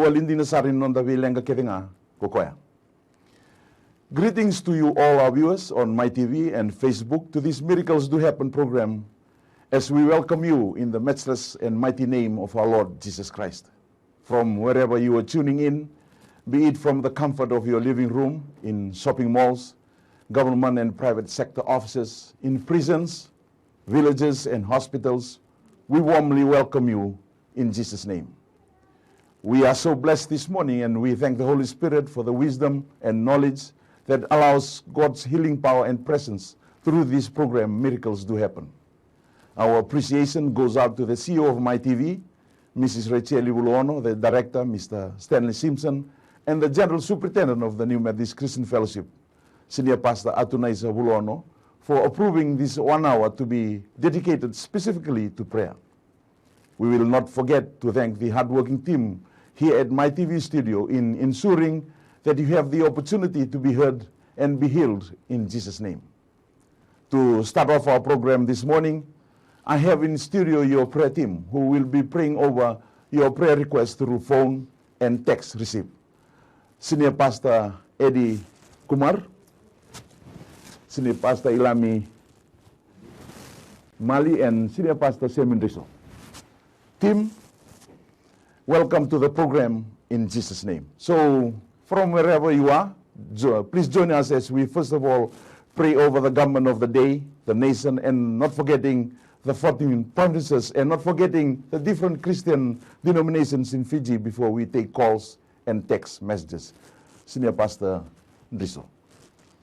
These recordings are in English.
Walindi nasarin non dawilenga ketinga kokoya. Greetings to you all our viewers on My TV and Facebook to this Miracles Do Happen program as we welcome you in the matchless and mighty name of our Lord Jesus Christ. From wherever you are tuning in, be it from the comfort of your living room, in shopping malls, government and private sector offices, in prisons, villages and hospitals, we warmly welcome you in Jesus' name. We are so blessed this morning, and we thank the Holy Spirit for the wisdom and knowledge that allows God's healing power and presence through this program, Miracles Do Happen. Our appreciation goes out to the CEO of My TV, Mrs. Rachel Iwuluono, the director, Mr. Stanley Simpson, and the General Superintendent of the New Methodist Christian Fellowship, Senior Pastor Atunaisa Wuluono, for approving this 1 hour to be dedicated specifically to prayer. We will not forget to thank the hardworking team here at My TV studio in ensuring that you have the opportunity to be heard and be healed in Jesus' name. To start off our program this morning, I have in studio your prayer team who will be praying over your prayer requests through phone and text received. Senior Pastor Eddie Kumar, Senior Pastor Ilami Mali, and Senior Pastor Semin Riso. Team, welcome to the program in Jesus' name. So, from wherever you are, please join us as we first of all pray over the government of the day, the nation, and not forgetting the 14 provinces, and not forgetting the different Christian denominations in Fiji before we take calls and text messages. Senior Pastor Riso.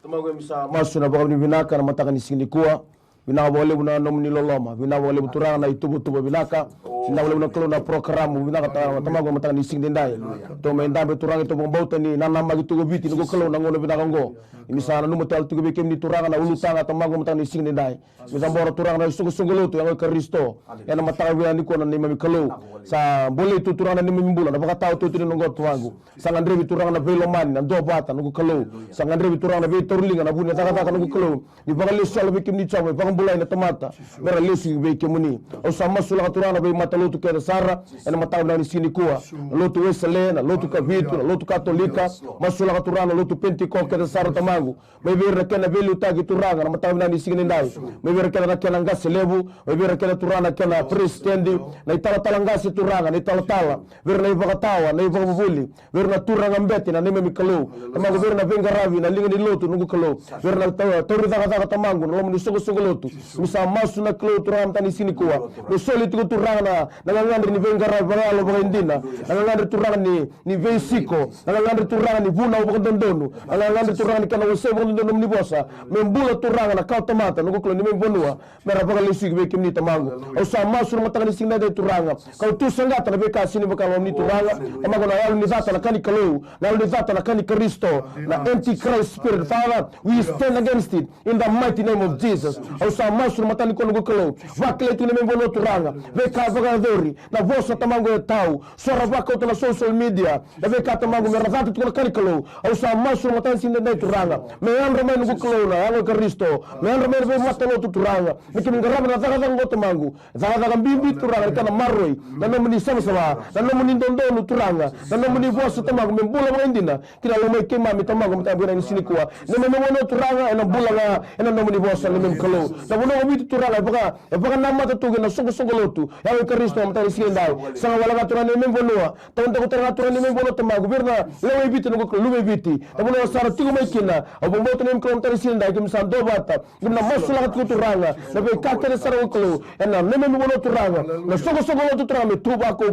Masuna bagam ni binaka na mataka ni sinikua binaka wale buna nomu ni loloma binaka wale buturanga na itubu binaka binaka wale buna kalo na programu binaka tamago mataka ni singdendai to mendambe turanga to bombauta ni nanama gitu biti ni kalo na ngono binaka ngo misana numu tal tugo bekem ni turanga na ulutanga tamago mataka ni singdendai misambora turanga na sunguloto yang Kristo yana mataka bila ni kona ni mami kalo sa bole tu turanga ni mimbula na bakatao tu ni ngoto wangu sangandre turanga na velomani na ndobata nugo kalo sangandre turanga na torlinga na bunya taka nugo kalo ni bakale solo bekem ni chama bakam bulay na tomata mera lesi bekem ni o sama sula turanga be matalotu ke sara ena mataw na ni sinikua lotu weselena lotu kavitu lotu katolika masula turanga lotu pentiko ke sara tamangu me vera kana velu tagi turanga na mataw na ni sininai me vera kana kana ngase lebu me vera kana turanga kana presidendi na itala talangasi turanga na itala tala vera na ibagatawa na ibagubuli vera na turanga mbeti na nime mikalo tamangu vera na venga ravi na linga ni lotu nungu kalo vera na toru daga tamangu no mu sogo lotu misa masu na klo turanga tani sinikua no soli tu turanga na ngandri ni venga ravi bagalo bagindina na ngandri turanga ni veisiko na ngandri turanga ni vuna ubagondonu na ngandri turanga ni kana wose bagondonu ni bosa membula turanga na kau tomata nungu kalo ni membonua mera bagali sigi bekim ni tamangu o sa masu na matanga ni singa de turanga kau tu sangata na beka sini bakalo ni turanga tamangu na yalu ni zata na kani kalo na yalu ni zata na kani Kristo na antichrist spirit. Father, we stand against it in the mighty name of Jesus. O sa masu na matani ko nungu kalo vakle tu ni membono turanga beka bagadori na vosa tamangu e tau sora vaka na social media na beka tamangu mera zata tu na kani kalo o sa masu na matani singa de turanga me andro me nungu kalo na yalu Kristo me andro me be matalo tu turanga mikim ngaraba na zaka zango tamangu zaka mbimbi turanga kana maroi na nomuni sama na nomuni ndondonu turanga na nomuni vosa tamangu membula mwendina kila lomai kema mi tamangu mtabira ni sinikua ne memono turanga ena bula ena nomuni vosa ne memkalo na bono obitu turanga baka namata tuge na songo lotu yalu Kristo mtani siendai sanga wala turanga ne membonoa tonta ko turanga ne membono tamangu birna lomai bitu no ko lumai biti na bono sara tigo mai kina obomboto ne memkalo mtani siendai kim sando bata gimna masula ko turanga na be kakere sara ko ena ne membono turanga na songo lotu turanga tuba ko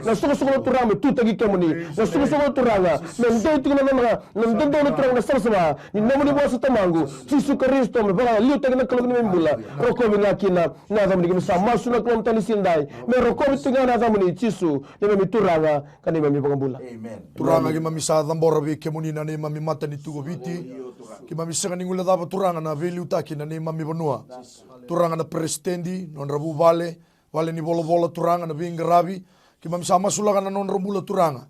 na songo turanga tu tagi kemuni na songo turanga men deitu na ndendo turanga na sara ni nomuni bosa tamangu Yesu Kristo me baka liu tagi na kalo ni membula roko binga kina na zamuni kim sa masuna ko mtani siendai me roko bitunga na zamuni Yesu ne me turanga kani me bangambula amen turanga ki mami sa dambora be kemuni na ne mami mata ni tugo viti ki mami sanga ni ngula dava turanga na veli utaki na ne mami banua turanga na presidendi non rabu vale ni bola turanga na vinga ravi ki mami sama sulanga na non rambula turanga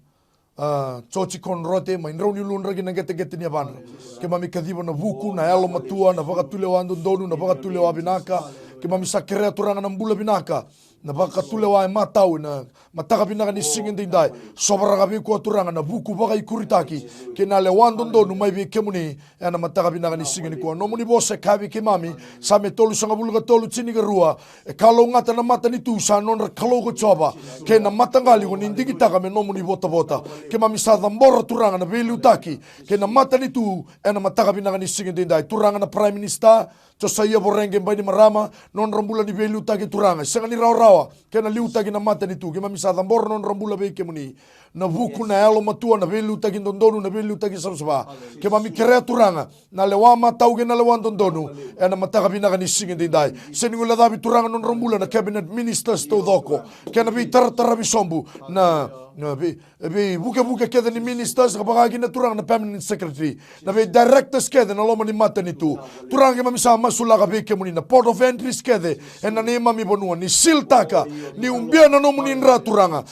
chochi kon rote mai nroni lunra ki na gete ni abana ki mami kadiba na vuku na elo matua na vaga tule wa ndonu na vaga tule wa binaka ki mami sakere turanga na mbula binaka na bakatule wa matau na mataka pinaka ni singin dindai sobra kami ko turanga na buku baka ikuritaki kina le wandondo no mai be kemuni ana mataka pinaka ni singin ko no muni bose kabi ke mami same tolu sanga buluga tolu chini ga rua e kalo ngata na mata ni tu sa non kalo ko choba ke na matangali ko nindi kitaka me no muni bota bota ke mami sa dambora turanga na belu taki ke na mata ni tu ana mataka pinaka ni singin dindai turanga na prime minister to saya borenge mbani marama non rambula ni belu taki turanga sanga ni rawa kena liu taki na mata ni tu ke mami sa dambora non rambula be kemuni na buku na elo matua na belu taki dondonu na belu taki sabsaba ke mami kere turanga na lewa matau ke na lewa dondonu ena mataka pinaka ni singin dindai seningula dabi turanga non rambula na cabinet ministers to doko kena bi tartara bi sombu na be buka keda ni ministers kapag na turang na permanent secretary na be directors keda na loma ni mata ni tu turang ke mami sa masula ka be kemuni na port of entries kede ena ni mami bonua ni siltaka ni umbia na no muni nra turanga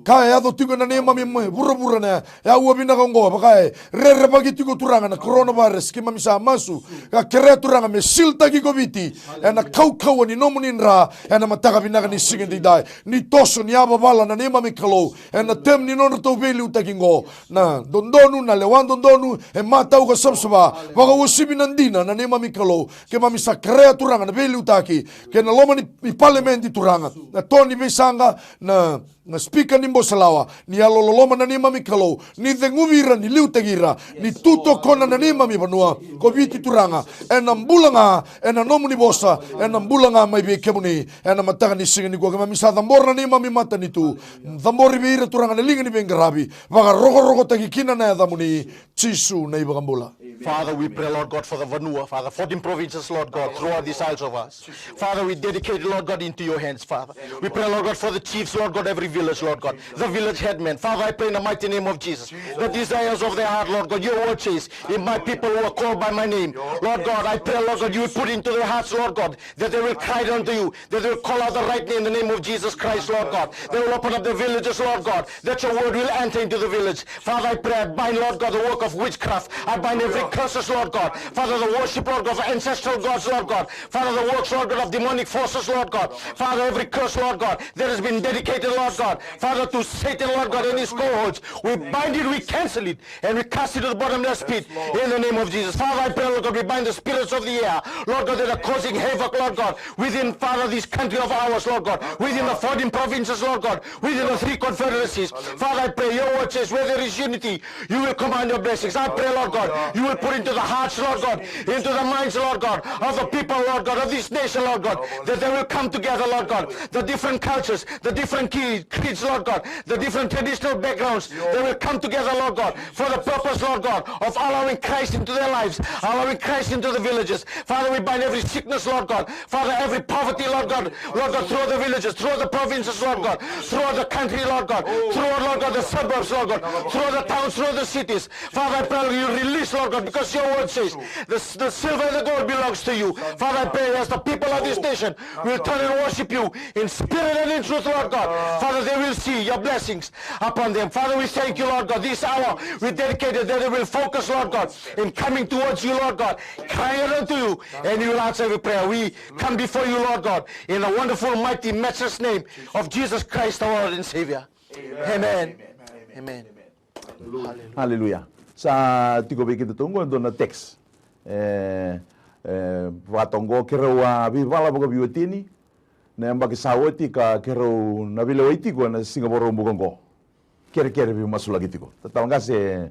kaya ado tigo na ni mami bura na ya uabi na kongo bakae re bagi tigo turanga na coronavirus ke mami sa masu ka kere turanga me siltaki gobiti ena kau ni no muni nra ena mataka binaka ni singin dai ni toso ni ababala na ni mami kalo ena tem ni non to belu takingo na dondonu na lewan dondonu e matau ka sabsaba baka usibi nandina na ni mami kalo ke mami sa krea turanga na belu taki ke na loma ni parliamenti turanga na Tony Besanga na speaker ni Mbosalawa ni alololoma na ni mami kalo ni denguvira ni liutagira ni tuto kona na ni mami banua ko viti turanga ena mbulanga ena nomu ni bosa ena mbulanga mai be kemuni ena mataka ni singin ni ko ke mami sa dambor na ni mami mata ni tu dambori beira turanga na linga ni bengarabi baka rogo taki kina na damuni chisu na ibagambula. Father, we pray, Lord God, for the Vanua, Father, 14 provinces, Lord God, throughout these isles of us. Father, we dedicate, Lord God, into your hands, Father. We pray, Lord God, for the chiefs, Lord God, every village, Lord God, the village headmen. Father, I pray in the mighty name of Jesus, the desires of their heart, Lord God, your word says, in my people who are called by my name, Lord God, I pray, Lord God, you would put into their hearts, Lord God, that they will cry unto you, that they will call out the right name, the name of Jesus Christ, Lord God. They will open up the villages, Lord God, that your word will enter into the village. Father, I pray, I bind, Lord God, the work of witchcraft. I bind every curses, Lord God. Father, the worship, Lord God, of ancestral gods, Lord God. Father, the works, Lord God, of demonic forces, Lord God. Father, every curse, Lord God, that has been dedicated, Lord God, Father, to Satan, Lord God, and his cohorts. We bind it, we cancel it, and we cast it to the bottomless pit in the name of Jesus. Father, I pray, Lord God, we bind the spirits of the air, Lord God, that are causing havoc, Lord God, within, Father, this country of ours, Lord God, within the 14 provinces, Lord God, within the 3 confederacies. Father, I pray, your word says, where there is unity, you will command your blessings. I pray, Lord God, you will put into the hearts, Lord God, into the minds, Lord God, of the people, Lord God, of this nation, Lord God, that they will come together, Lord God, the different cultures, the different creeds, Lord God, the different traditional backgrounds, they will come together, Lord God, for the purpose, Lord God, of allowing Christ into their lives, allowing Christ into the villages. Father, we bind every sickness, Lord God, Father, every poverty, Lord God, through the villages, through the provinces, Lord God, through the country, Lord God, through, Lord God, the suburbs, Lord God, through the towns, through the cities. Father, I pray you release, Lord God, because your word says, the silver and the gold belongs to you. Father, I pray as the people of this nation will turn and worship you in spirit and in truth, Lord God. Father, they will see your blessings upon them. Father, we thank you, Lord God. This hour we dedicated that they will focus, Lord God, in coming towards you, Lord God, crying unto you, and you will answer every prayer. We come before you, Lord God, in the wonderful, mighty, matchless name of Jesus Christ, our Lord and Savior. Amen. Amen. Hallelujah. Sa tigo be kita tunggu untuk na text. Vatongo kero wa vivala boga biotini. Na mbaki sawoti ka kero na vile waiti ko na Singapore mbugongo. Kere bi masula gitiko. Tatanga se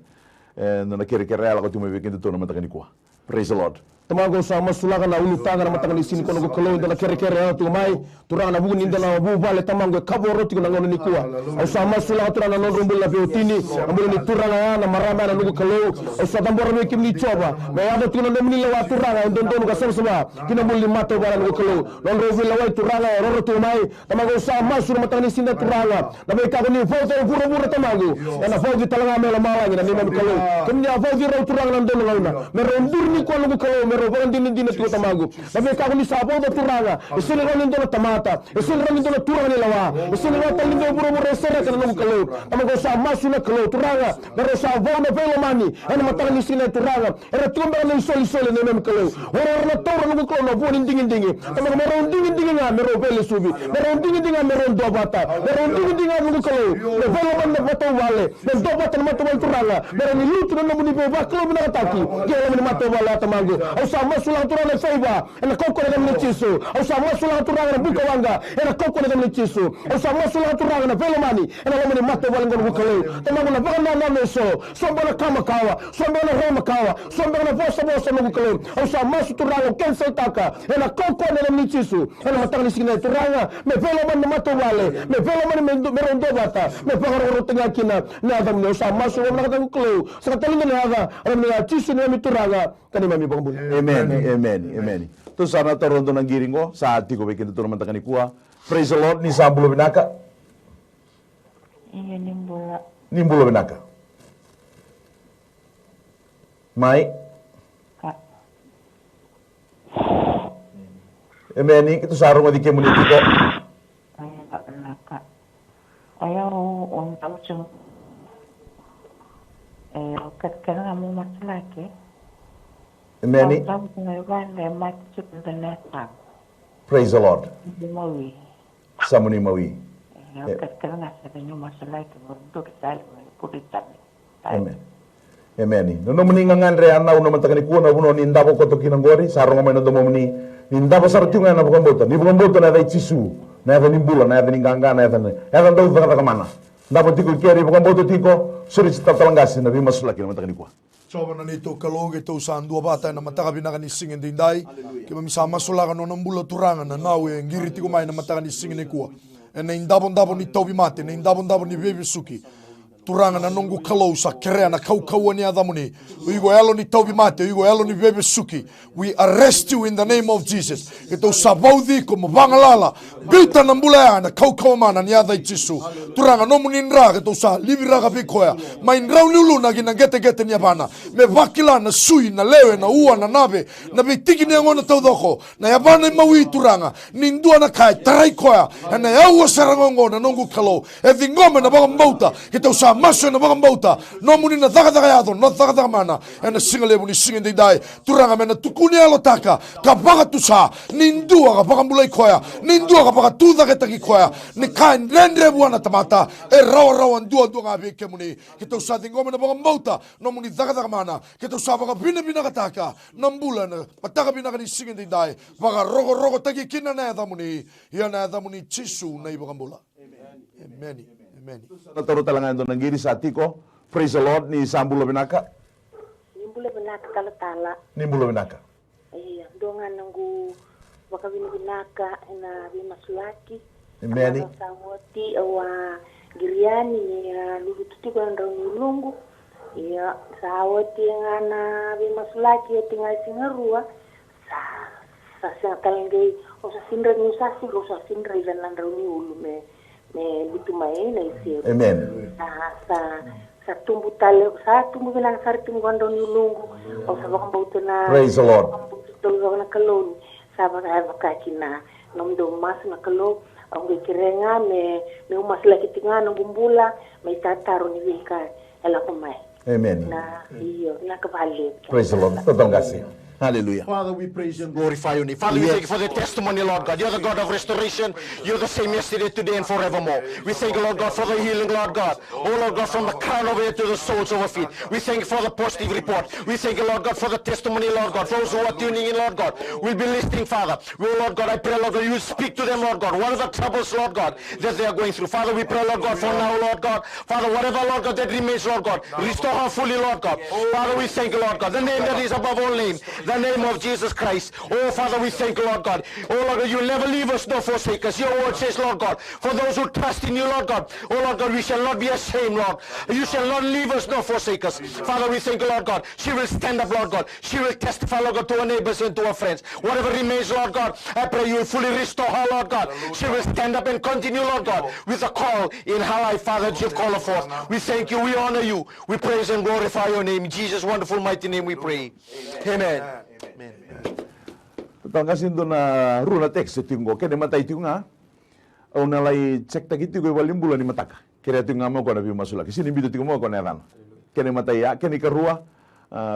na kere ala ko tume be kita tunggu matakani kwa. Praise the Lord. Tamago sa masulaga na ulutanga na matanga ni sini kono ko kolo ndana kere tu mai turanga na bugu ndana bu vale tamango kaboro tiko na ngono ni kuwa au sa masulaga turanga no rumbul na beotini ambulo ni turanga na marama na nugo kolo au sa tambora me kimni choba me ado tiko na mni lewa turanga ndon ka sabsaba kina mulli mato bara nugo kolo non rovi lewa turanga roro tu mai tamago sa masula matanga ni sini turanga na me ka ni foto buru tamago na foto talanga me la mala ni na kolo kimni foto ro turanga ndon ngona me rondur ni ko nugo kolo mero bang din tu tamagu nabi ka ni sabo do turanga isin ranin do tamata isin ranin do turanga ni lawa isin ranin talin do buru resera kan no kalau tamago sa masuna kalau turanga mero sa bona velo mani ena matang ni sine turanga era tumba ni soli ne mem kalau ora na toro no ko no bonin dingin tamago mero dingin nga mero velo subi mero dingin mero do bata mero dingin no kalau le velo man na bato wale le do bata na mato turanga mero ni lutu no muni be baklo bina taki gele ni mato wala tamago au sa masula turanga feiba ena koko na ni chiso au sa masula turanga na buka wanga ena koko na ni chiso au sa masula turanga na velo mani ena lo mani mato wala ngol kalau tamago na bana na meso sombana kama kawa sombana roma kawa sombana vosa no kalau au sa masu turanga cancel taka ena koko na ni chiso ena matang ni sine turanga me velo man na mato wale me velo man me merondo bata me pagaro tengah kina na adam no sa masu na katang kalau sa talinga na aga alam ni chiso ni mi turanga kani mami pangbulo. Amen. Tu sana toronto ng giringo sa ati ko bikin tu naman takani kuha. Praise the Lord ni sambulo binaka. Iya nimbula. Nimbulo binaka. Mai. Kak. Amen. Itu sarung di community ko. Ayah kak pernah kak. Ayah orang tahu cuma. Kadang kamu masih lagi. Amen. Tahu pengaruhan lemak sebenarnya tak. Praise the Lord. Dimawi. Samuni mawi. Kadang asalnya masalah itu untuk saya puritan. Amen. No meningangan re anau no matakani kuha na buno ni ndabo ko to kinangori sarong may no domo ni ndabo sartunga na bukan boto. Ni bukan boto na dai chisu. Na eva nimbula na eva ninganga na eva. Eva ndo vaka mana. Ndabo tiko keri bukan boto tiko suri cita talangasi na bimas laki no matakani kuha. Soba na nito kaloge to sa dua bata na mataka binaka ni singin dindai. Kima misama sulaga no nambula turanga na nawe ngiri tiko mai na mataka ni singin ni kuha. Na indabon ni taubi mate, na indabon ni bebe suki. Turanga na nongu kalau sa kerea na kau ni adamuni. Uigo elo ni taubi mate, uigo elo ni bebe suki. We arrest you in the name of Jesus. Ito sabaudi ko mabangalala. Bita na mbulea na kau mana ni adai chisu. Turanga no munin raga to sa libira ka bikoya. Main rau nulu na gina gete ni abana. Me vakila na sui na lewe na ua na nabe. Na bitiki ni angona tau doko. Na yabana mawi turanga. Nindua na kai tarai koya. Na yaua sarangongo na nongu kalau. E vingome na baga mbauta. Ito sa maso na baga mbauta. No muni na daga yado. No daga mana. E na singale muni singin di dai. Turanga me na tukuni alo taka. Ka baga tusa. Nindua ka baga mbulai koya. Nindua ka baga tuda ketaki koya. Ni kai nendre buana tamata. E rawa dua ngabe ke muni. Kita usah tinggal mana baga mbauta. No muni daga mana. Kita usah baga bina kataka. Nambula na. Pataka bina ka ni singin di dai. Baga rogo taki kina na yada muni. Ia na yada muni chisu na ibaga mbula. Amen. Nataro talangan doon ng giri sa atiko. Praise the Lord ni sambulo binaka. Nimbula binaka tala. Nimbulo binaka. Iya, dongan nanggu baka binaka na bimasulaki. Amen. Sawoti awa giriani ya lulututi kwa ndo nulungu. Iya, sawoti ngana bimasulaki tinggal singarua. Sa talengge osa sindra nusasi osa sindra ilan rauni ulu me bitu mai na isiru. Amen. Sa tumbu bilang sar tinggu ando nulungu osa bakang bautu na. Praise the Lord. Tolong na kalon sa baka kina nom do mas na kalo ang kirenga me umas lagi tinga ng bumbula may tataro ni Vika ela kumai. Amen. Na iyo na kabalik. Praise the Lord. Totong kasih. Hallelujah. Father, we praise and glorify your name. Father, we thank you for the testimony, Lord God. You're the God of restoration. You're the same yesterday, today, and forevermore. We thank you, Lord God, for the healing, Lord God. Oh, Lord God, from the crown of it to the soles of our feet. We thank you for the positive report. We thank you, Lord God, for the testimony, Lord God. For those who are tuning in, Lord God, will be listening, Father. Oh, Lord God, I pray, Lord God, you speak to them, Lord God. What are the troubles, Lord God, that they are going through? Father, we pray, Lord God, for now, Lord God. Father, whatever, Lord God, that remains, Lord God, restore her fully, Lord God. Father, we thank you, Lord God. The name that is above all names, the name of Jesus Christ. Oh, Father, we thank you, Lord God. Oh, Lord God, you will never leave us nor forsake us. Your word says, Lord God, for those who trust in you, Lord God, oh, Lord God, we shall not be ashamed, Lord. You shall not leave us nor forsake us. Father, we thank you, Lord God. She will stand up, Lord God. She will testify, Lord God, to her neighbors and to her friends. Whatever remains, Lord God, I pray you will fully restore her, Lord God. She will stand up and continue, Lord God, with a call in her life, Father, that you've called her forth. We thank you. We honor you. We praise and glorify your name. In Jesus' wonderful, mighty name we pray. Amen. Amen. Talgasin do na runa text tingo kene matai tinga. O na lai cek tak itu walim bulan ni mataka. Kira tinga mo ko na bi masula. Sini bitu tingo mo ko na ran. Kene matai ya kene karua.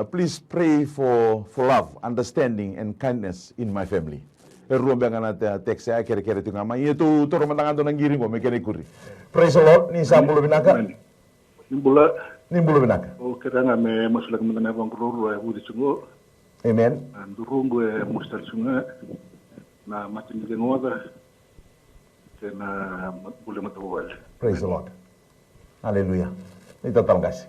Please pray for love, understanding and kindness in my family. Ruang bangan at text saya kira-kira tinga ma. Itu toro matangan do nang giring mo me kene kuri. Praise the Lord ni sambulo binaka. Nimbulu binaka. O kira nga me masula kemana bang kururu budi sungo. Amen. Durungu mustal sunga na macam ni ngoda kena boleh matuwal. Praise the Lord. Hallelujah. Itu talgas.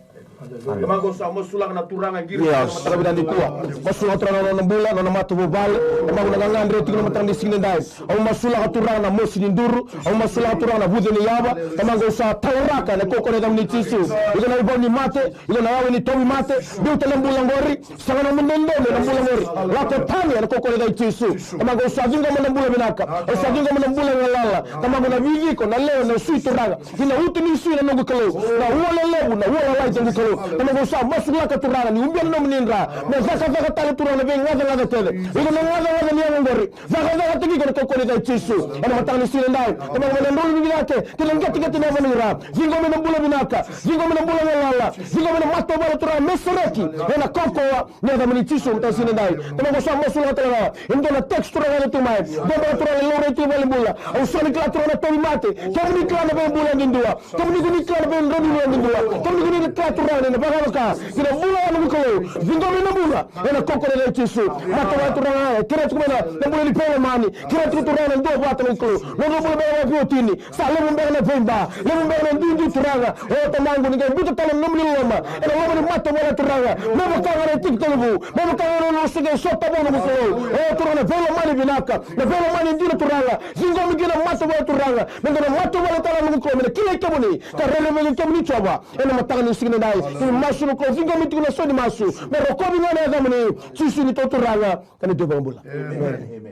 Mago sa masulang na turangan giri matang bidan di kuwa masulang turangan na bulan na matu bobal mago na ngandre tingno matang di singin dai au masulang turangan na mosin duru au masulang turangan na budin yaba mago sa tauraka na kokore dam ni tisu ilo na ibon ni mate ilo na ni tobi mate biu telam bulang gori sanga na mundondo na bulang gori la ko tani na kokore dai tisu mago sa jinga na bulang binaka o sa jinga na bulang lala mago na vigi ko na leo na sui turaga ina utu ni sui na nongo kalo na wala lebu na wala lai tangu kalo Kama gusa masula ka turana ni umbian no mninra na zaka tale turana be ngada tele iko na ngada ni ngori zaka tigi ko ko ni chisu ana matang ni silendai kama ngada ndol ni yake kilanga tigati na manira zingo me mbula binaka zingo me mbula lala zingo me matto bala turana mesereki na koko ni da mni chisu mta silendai kama gusa masula tele indo na textura ga tu mai bomba turana lore tu bala bula au soni kla turana to mate kama ni kla na be bula ndua kama ni kla na be ndoni ndua kama ni kla turana na bagawaka kina bula na mukolo zingo na bula na koko na chisu mato watu na kira tukumena na bula ni pele mani kira tuturana ndo watu mukolo no bula bela biotini sa le mbele na pemba le mbele na ndindi turanga o tamangu ni buto tala nomli loma na loma ni mato wala turanga no bakanga na tiktobu no bakanga no sige sota bono mukolo o turana pele mani binaka na pele mani ndina turanga zingo migina mato wala turanga na mato wala tala mukolo na kile kemuni ka rele mele kemuni choba ena matanga ni sigine dai masu no zingo mitu na soni masu me rokobi ngana gamani chisu ni toturanga kani dobambula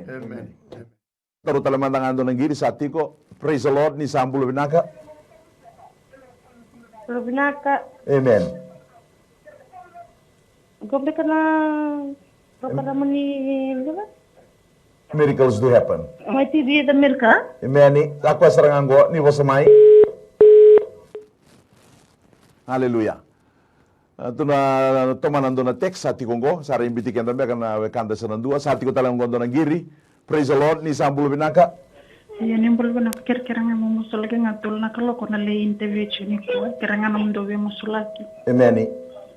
Amen. Taruh talamantangan do nang giri satiko. Praise the Lord ni sambulo binaka. Binaka. Amen. Gombe kana rokara mani diba? Miracles do happen. Mai TV da Amerika? Amen ni aku serangan go ni bosamai. Hallelujah. Tuna tomanan do na text sati kongo sara imbitikan tambe kana wekanda sanandua sati ko talang gondo nang giri. Praise the Lord ni sambulo binaka. Ya nimbul bana kira-kira nga musulaki ngatul na kalau kona le interview chini ko kira nga namdobe musulaki. Amen ni.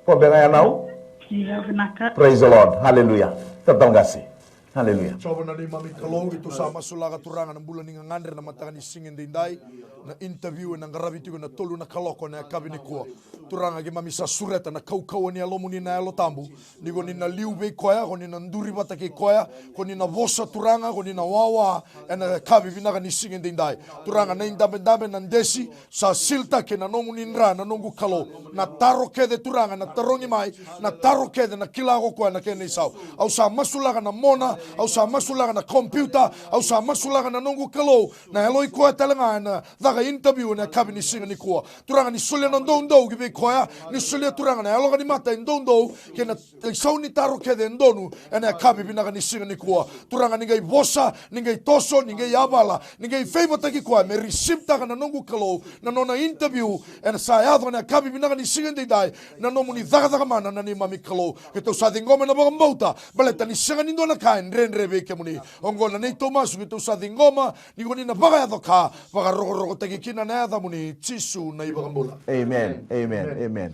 Ko benga ya nau? Ya binaka. Praise the Lord. Hallelujah. Tetang kasih. Hallelujah. Coba na ni mami kalau itu sama sulaga turangan ng bulan ni ngandre na matangan ni singin dindai na interview na ngaraviti ko na tolu na kaloko na kabini ko turanga gi mami sa sureta na kau ni alomu ni na alo tambu ni ko ni na liube koya ko ni na nduri bata ke koya ko ni na vosa turanga ko ni na wawa na kabi binaga ni singin dindai turanga na indabe na ndesi sa silta ke na nomu ni nra na nongu kalo na taro ke de turanga na tarongi mai na taro ke de na kilago ko na ke ni sau au sa masulaga na mona au sa masulaga na computer au sa masulaga na nongu kalo na eloi ko talanga na daga interview na kabini singa ni ko turanga ni sulia na ndondo gibi koya ni sulia turanga na eloga ni mata ndondo ke na sau ni taro ke de ndonu na kabi binaga ni singa ni ko turanga ni ngai bosa ni ngai toso ni ngai abala ni ngai favor taki ko me receive ta na nongu kalo na nona interview na sa yado na kabi binaga ni singa ni dai na nomu ni daga mana na ni mami kalo ke to sa dingoma na bambauta baleta ni singa ni ndona kain renrebe ke muni ongola nei Tomas gitu sa dingoma ni goni na baga ya ka baga rogo tegi kina na ya muni chisu na iba kambola. Amen. Amen. Amen.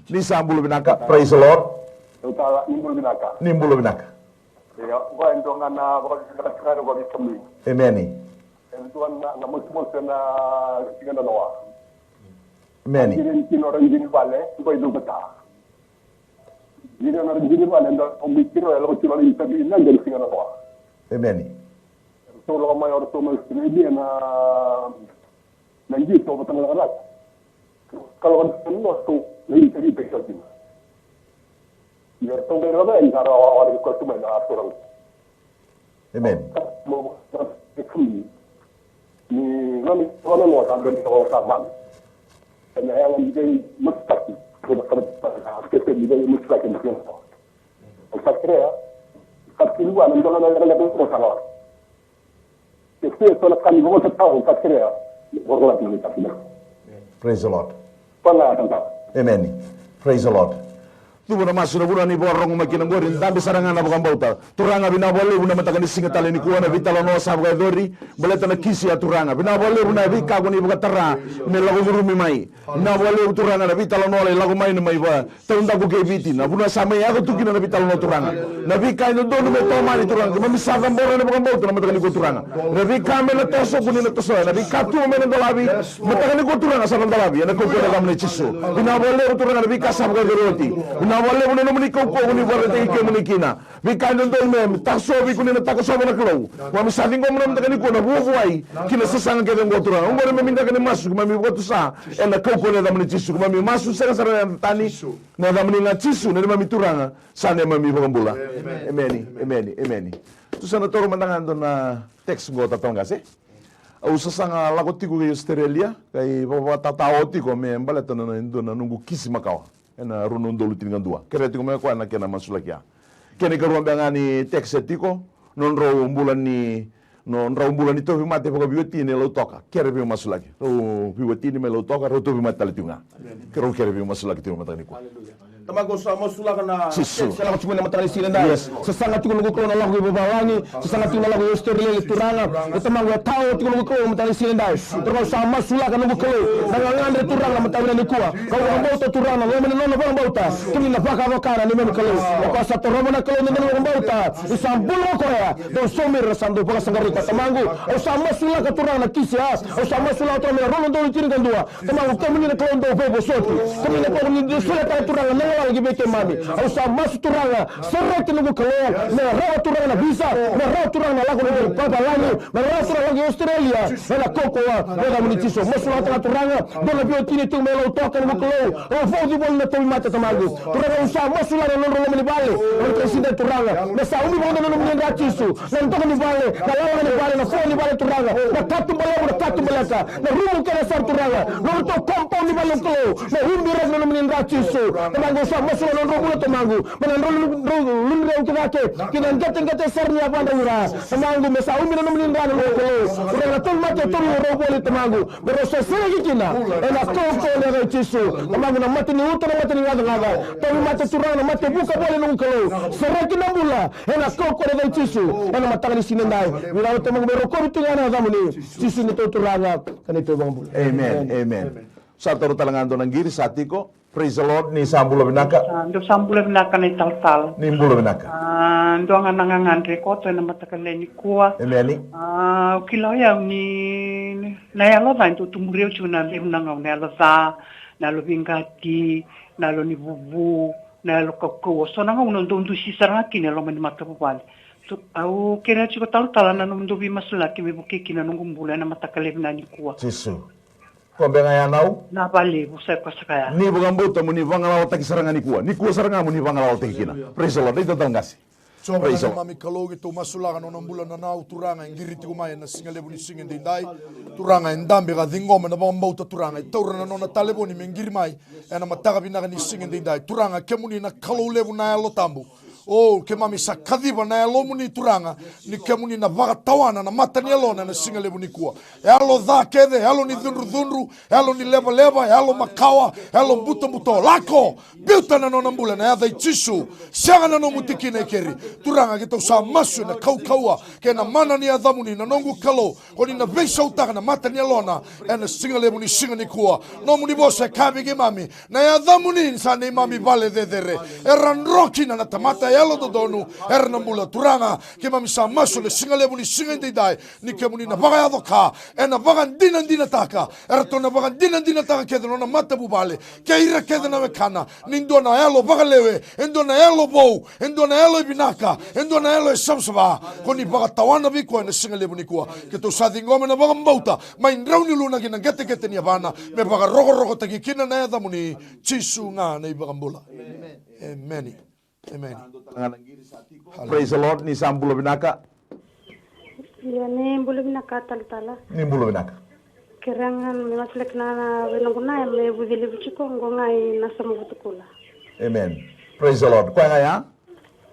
Ni sambulo binaka. Praise the Lord. Utala nimbul binaka. Nimbulo binaka. Ya, wa ndonga na bakakara kwa bikamli. Amen ni. Tuan na musmos na tingana noa. Amen ni. Ini kino ranjini vale ko idu bata. Ini na ranjini vale ndo omikiro ya lo chiro ni tabi na ngel tingana noa. Amen ni. Solo mayor to mas ini na ngi to batang larat. Kalau kan no to ni tadi pekal din. Ya to bero ba en karo awal ko to na aturan. Amen. Mo ni ngami ono mo ta ben to ka man. Na yang jadi mustaqil. Ko ba ka ke te ni mustaqil ni ko. O sakrea kapti lugar, não dona da letra do salão. Que se eu na caminho vou tentar o patria. Vou lá no tapina. Praise the Lord. Fala tanta. Amen. Praise the Lord. Tu bona masuk na ni borong makin ngorin dambi sarangan na bukan bauta. Turanga bina boleh buna matakan di singa tali ni kuana vitalo no sabga dori boleh tanah kisi turanga bina boleh buna vika guni buka terra ni lagu gurumi mai. Na boleh turanga na vitalo no lagu mai ni mai ba. Tunda ku ke viti na buna samai aku tu kina na vitalo no turanga. Na vika ino donu me toma ni turanga. Mami sabga borong na bukan bauta na matakan ni turanga. Na vika me na toso kuni na toso. Na vika tu me na dalabi matakan ni turanga sa dalabi. Na ko na gamne chisu. Bina boleh turanga na vika sabga geroti. Na boleh buna nomini kau ni borete ke munikina vika ndol me taso vi kunina takoso na klau wa misali ngom nam takani ko na buwai kina sasanga ke ngo tura ngore me minda kani masu mami botu sa ena kau ko na damni chisu mami masu sera sera tani na damni na chisu na mami turanga sane mami bogambula amen tu sana toro mandangando na text go tatonga se au sasanga lagotiku ke Australia kai baba tataoti ko me mbaleta na ndona nungu kisi makawa ena runun dolu tingan dua kere tiko me ko na kena masulakia kene karuan bangani teksetiko non ro umbulan ni to mate poko biweti ne lo toka kere bi masulaki ro biweti ni me lo toka ro to bi mate litunga kere bi masulaki timo matani ko Tamago sa masulaka na Sisu. sala ko na matali sila na sasanga tiko nugo ko na lagu babawangi sasanga tiko na lagu Australia turanga tamago tao tiko nugo ko matali sila na terus sa masulaka nugo ko nangangandre turanga matali ni kuwa ko ang bauta turanga lo men no bang bauta kini na baka bakara ni men kalo ko sa toromo na kalo ni men bauta isang bulo ko ya do somir sando pala sangari ko tamago o sa masulaka turanga kisia o sa masulaka turanga rolo do tiringan dua tamago kami ni kalo do bebo soti kami na ko ni sulata turanga lagi beke mami au sa mas turanga serek nugu kalo na rawa turanga na visa na rawa turanga lagu ni papa lagi na rawa turanga lagi Australia na koko wa na munitiso masula turanga dona bio tini tu melo toka nugu kalo o fodi bol na to mata tamago turanga usa masula na no ni bale o presidente turanga na sa umi bol na no ni ngatisu na to ni bale na lawa ni bale na fodi bale turanga na katu balaka na rumu kana sar turanga no to compound ni bale kalo na humbi ras na no ni ngatisu tamago sa masula non robulo tomangu manan lunre ukidake kinan gete sarni apa ndura tomangu mesa umi non min ndana ko ora tol mate tol robole tomangu bero so segi kina ena koko le ga chisu tomangu na mate ni utana mate ni ngada tol mate turana mate buka bole nung kalo sereki na bula ena koko le ga chisu ena matangani sinendai wira tomangu bero ko tungana zamuni chisu ni to turanga kanito bang bula amen sa toro talangando ng giri satiko. Praise the Lord ni sambulo binaka. Do sambulo binaka ni tal. Ni mbulo binaka. Do nganangan rekoto na matakale ni kuwa. Amen. Kilaya ni na yalo ba into tumurio chuna limnanga na yalo za na lo bingati na lo ni bubu na lo kokko so nanga uno ndo sisara kine lo mani matapale. So au kera chiko tal na ndo bi masula ki buke kina ngumbula na matakale na ni kuwa. Sisu. Kombe nga yanau? Na bali, busay ko sa kaya. Ni bukan buta muni vangalaw taki sarangan ni kuwa saranga muni vangalaw taki kina. Praise the Lord. Ito tang kasi. So mami kalogi to masulaga no nambula na nau turanga ingiriti kumaya na singalebu ni singin dindai turanga indambe ka dingoma na bambauta turanga taura na no na talebo ni mengirimai ena mataka binaka ni singin dindai turanga kemuni na kalolebu na elo tambu. Oh, ke mami sa kadiba na elo muni turanga ni kemuni na vaga tawana na mata ni elo na singalebu ni kuwa. Elo dha kede, elo ni dhunru, elo ni leba, elo makawa, elo buto, lako, biuta na no nambula na yadha ichisu, siaga na no mutiki na ikeri. Turanga kita usaha masu na kaua, ke na mana ni adhamuni na nongu kalo, koni na beisa utaka na mata ni elo na, ena singalebu ni singa ni kuwa. No muni bosa kabi ke mami, na yadhamuni sa ni mami vale dedere, eran roki na tamata yalo dodonu ernambula turanga ke mami sa maso le singalebu ni singende dai ni ke muni na baga yadoka ena baga dina taka erto na baga dina taka ke na mata bubale ke ira ke na mekana nindo na yalo baga lewe endo na yalo bo endo na yalo binaka endo na yalo samsaba koni baga tawana bi ko na singalebu ni ko ke to sa dingoma na baga mbauta mai rauni luna ke na gete ni bana me baga rogo taki kina na yada muni chisu nga na baga mbula amen. Amen. Praise the Lord ni sambulo binaka. Ya ni bulu binaka tala. Ni mbulo binaka. Kerangan maslek na wenonguna me budili bichiko ngongai na sama butukula. Amen. Praise the Lord. Kwa nga ya?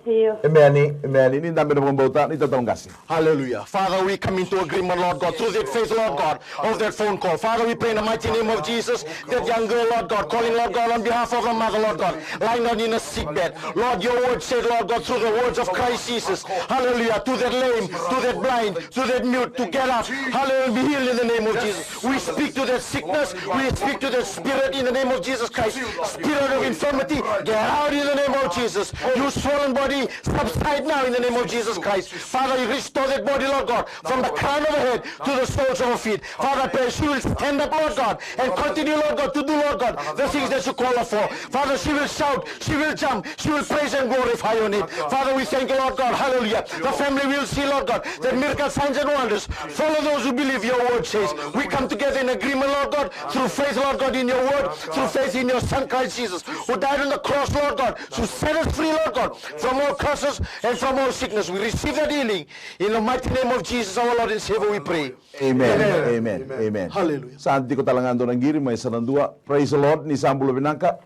Amen. Ni dami na pangambauta, ni tatawang kasi. Hallelujah. Father, we come into agreement, Lord God, through that faith, Lord God, of that phone call. Father, we pray in the mighty name of Jesus, that young girl, Lord God, calling, Lord God, on behalf of her mother, Lord God, lying down in a sick bed. Lord, your word said, Lord God, through the words of Christ Jesus, hallelujah, to that lame, to that blind, to that mute, to get up, hallelujah, be healed in the name of Jesus. We speak to that sickness, we speak to that spirit in the name of Jesus Christ. Spirit of infirmity, get out in the name of Jesus. You swollen body, subside now in the name of Jesus Christ. Father, you restore that body, Lord God, from the crown of her head to the soles of her feet. Father, I pray she will stand up, Lord God, and continue, Lord God, to do, Lord God, the things that you call her for. Father, she will shout, she will jump, she will praise and glorify your name. Father, we thank you, Lord God, hallelujah. The family will see, Lord God, that miracle signs and wonders follow those who believe your word says. We come together in agreement, Lord God, through faith, Lord God, in your word, through faith in your Son, Christ Jesus, who died on the cross, Lord God, to set us free, Lord God, from all curses and from all sickness. We receive that healing in the mighty name of Jesus, our Lord and Savior, we pray. Amen. Hallelujah. Santi ko talangando ng giri, may sanandua. Praise the Lord, ni Sambulo Binaka,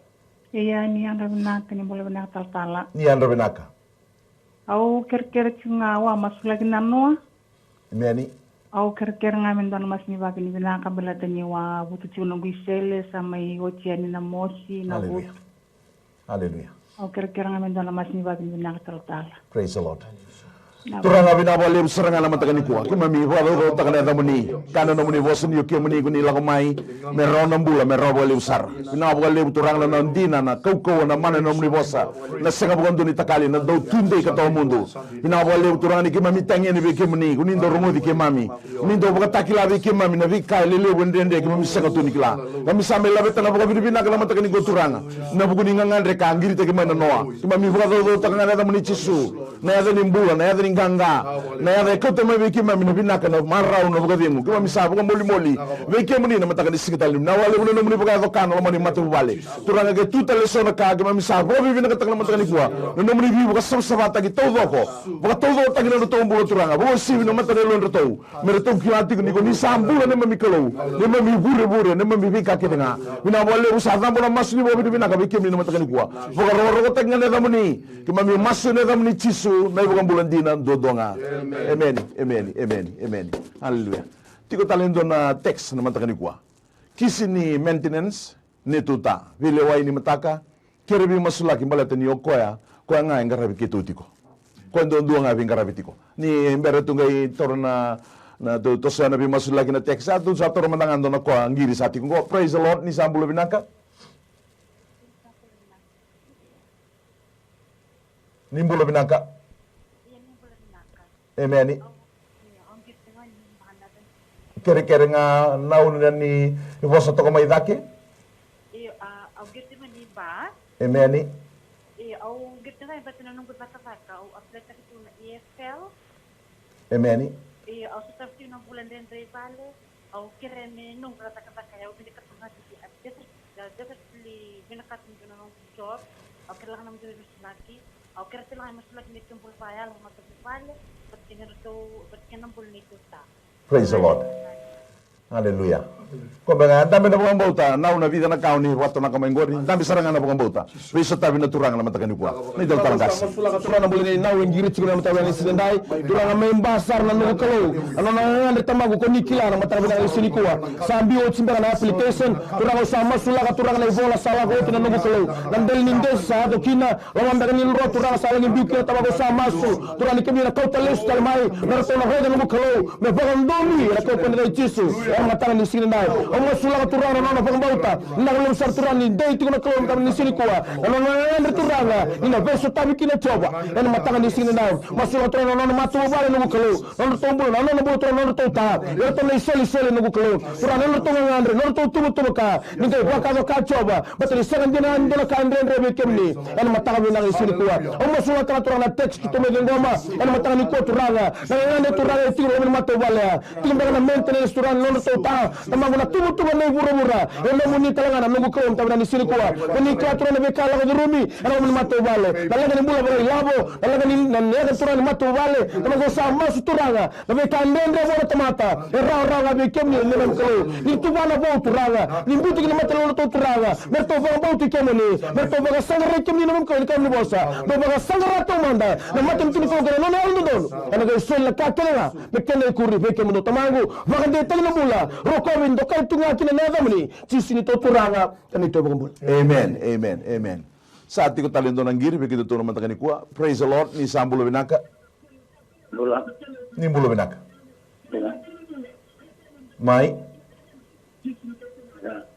Iya ni ang rabinaka ni boleh benak tala. ni Andra Binaka. Au kira-kira cunga wa masulagi nanua. Amen. Au kira-kira ngamen don mas ni bagi ni benaka bela tani wa butu cuna guisele sama i oceani na mosi na Hallelujah. butu. Hallelujah. Au kira-kira ngamen don mas ni bagi ni benaka tala. Praise the Lord. Turanga binabali serangan naman taga ni kuwa. Kimami wala taga na muni. Kana na muni bosan yo kimani kuni lakamai. Meron ng bula meron wali usar. Binabali turang na ndina na kaukaw na mana na muni bosa. Na senga bukan duni takali na daw tunde ka taw mundo. Binabali turang ni kimami tangye ni kimani kuni ndo rumo di kimami. Kuni ndo buka takila bi kimami na bi kai lele wendende kimami senga tuni kila. Kami sambil labe tana buka bibina kala mata kani go turanga. Na buku ni ngangandre ka angiri te kimana noa. Kimami buka do taga na muni chisu. Na ya ni mbula na ya ni ganga na ya ko te mai ki mami no binaka no marau no bugadimu ki mami sabu moli moli ve ke muni na mataka ni sigital na wale no muni buga ko kan no mani matu wale turanga ke tuta le sona ka ki mami sabu bi binaka takna mataka ni kuwa no muni bi buga sam sabata ki todo ko buga todo tagi no to mbulo turanga buga sibi no mataka lo ndo to mere to ki ati ni ko ni sambu ne mami kalo ne mami bure ne mami bi ka ke nga bina wale usada bona masni bo bi binaka bi ke muni no mataka ni kuwa buga ro ko tagi ne da muni ki mami masu ne da muni chisu na buga bulandina dodonga. Amen. Hallelujah. Tiko talendo na text na mataka ni kuwa. Kisi ni maintenance ni tuta. Vile wai ni mataka. Kerebi masulaki balata ni okoya. Koya nga yung garabit kitutiko. Koya doon nga yung garabit ko. Ni mbera tungay toro na to sa nabi masulaki na text. At sa toro manangan doon ako ang giri sa atin ko. Praise the Lord ni Sambulo Binaka. Nimbulo Binaka. Amen. Kere-kere nga naunan ni Ivosa toko may dake? Au girti maniba. Amen. Au girti nga iba tinanong bata-bata. Au atleta ito na EFL. Amen. Au sasafti ng bulan din Vale. Au kireme nung bata-bata au binikatungan di at definitely binakatun ko ng job. Au kailangan naman din lagi. Au kira sila mas lagi nitong pulpayal matapipale. Praise the Lord. Hallelujah. Kumbaga, dami na pong bauta, nauna vida na kauni, wato na kamay ngori, dami sarangan na pong bauta. Bisa tabi na turang na matakan kuwa. Ni dal talangas. Sula ka na bulin na wen girit siguro matawa ni sidendai, turang may basar na nuko kalo. Ano na nga tamago ko ni kila na matawa na sini kuwa. Sambi o simba na application, turang sama sula ka turang na ivola sala ko na nuko kalo. Nandel nindes sa do kina, lawan daga ni ro turang sala ni biu tamago sama su. Turang ni kemi na kauta list kalmai, na to na hoda nuko kalo. Me bagandomi na ko pende chisu. Ang matawa ni sidendai. Omo sula turanga na pangabauta na ulang sar turani dei tiko kolom kam ni sini kuwa ano na turanga ina beso tabi kina coba ena matanga ni sini na masula turanga na matu bale no kalo no tombo na no boto no to ta yo to nei seli no kalo turanga no to ngandre no to tubu ka ni dei baka do ka coba batali sagan dina ndela ka ndre be kemni ena matanga ni na sini kuwa omo sula turanga text to me ngoma ena matanga ni ko turanga na turanga tiko no matu bale tiko na maintenance turanga no ta tamago na tubu na bura-bura eno muni talangana nungu kaum tabana ni sini kuwa ni klatro na bekala ko durumi ana mun mato vale talaga ni mula bara labo talaga ni nega turana mato vale tamago sa masu turanga na bekandende bora tamata ra ga bekemni nenam kalo ni tubana bo turanga ni buti ni matalo to turanga merto bo tu kemni merto ba sangare kemni nam ko ni bosa do ba sangara to manda na matam tini ko no no don ana ga sel ka kala bekene kuri bekemno tamago vakande tagna mula rokobin do kay tunga kina nadamni sisini to turanga kanito bangul. Amen. Saat ko talento ng giri, begitu to naman takani kuha. Praise the Lord, ni Sambulo Binaka. Bula. Ni Bulo Binaka. Bula. Mai. Ya.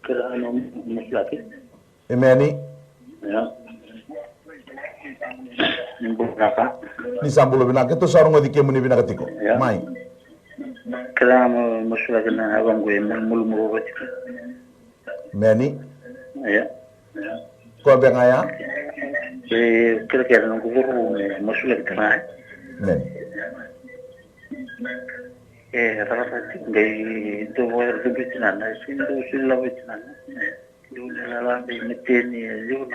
Kira ano mas laki. Emeni. Ya. Ni Bula. Ni Sambulo Binaka. Ito sarong adi kemo ni Binaka tiko. Ya. Mai. Kira mas laki na abang gue mulu-mulu roti. Meni. Ya. Ko be ngaya. Kira-kira nung guru mas laki na. Meni. Rata tinggal itu boleh berbicara, sindu sila berbicara. Dulu lala bermiteni, dulu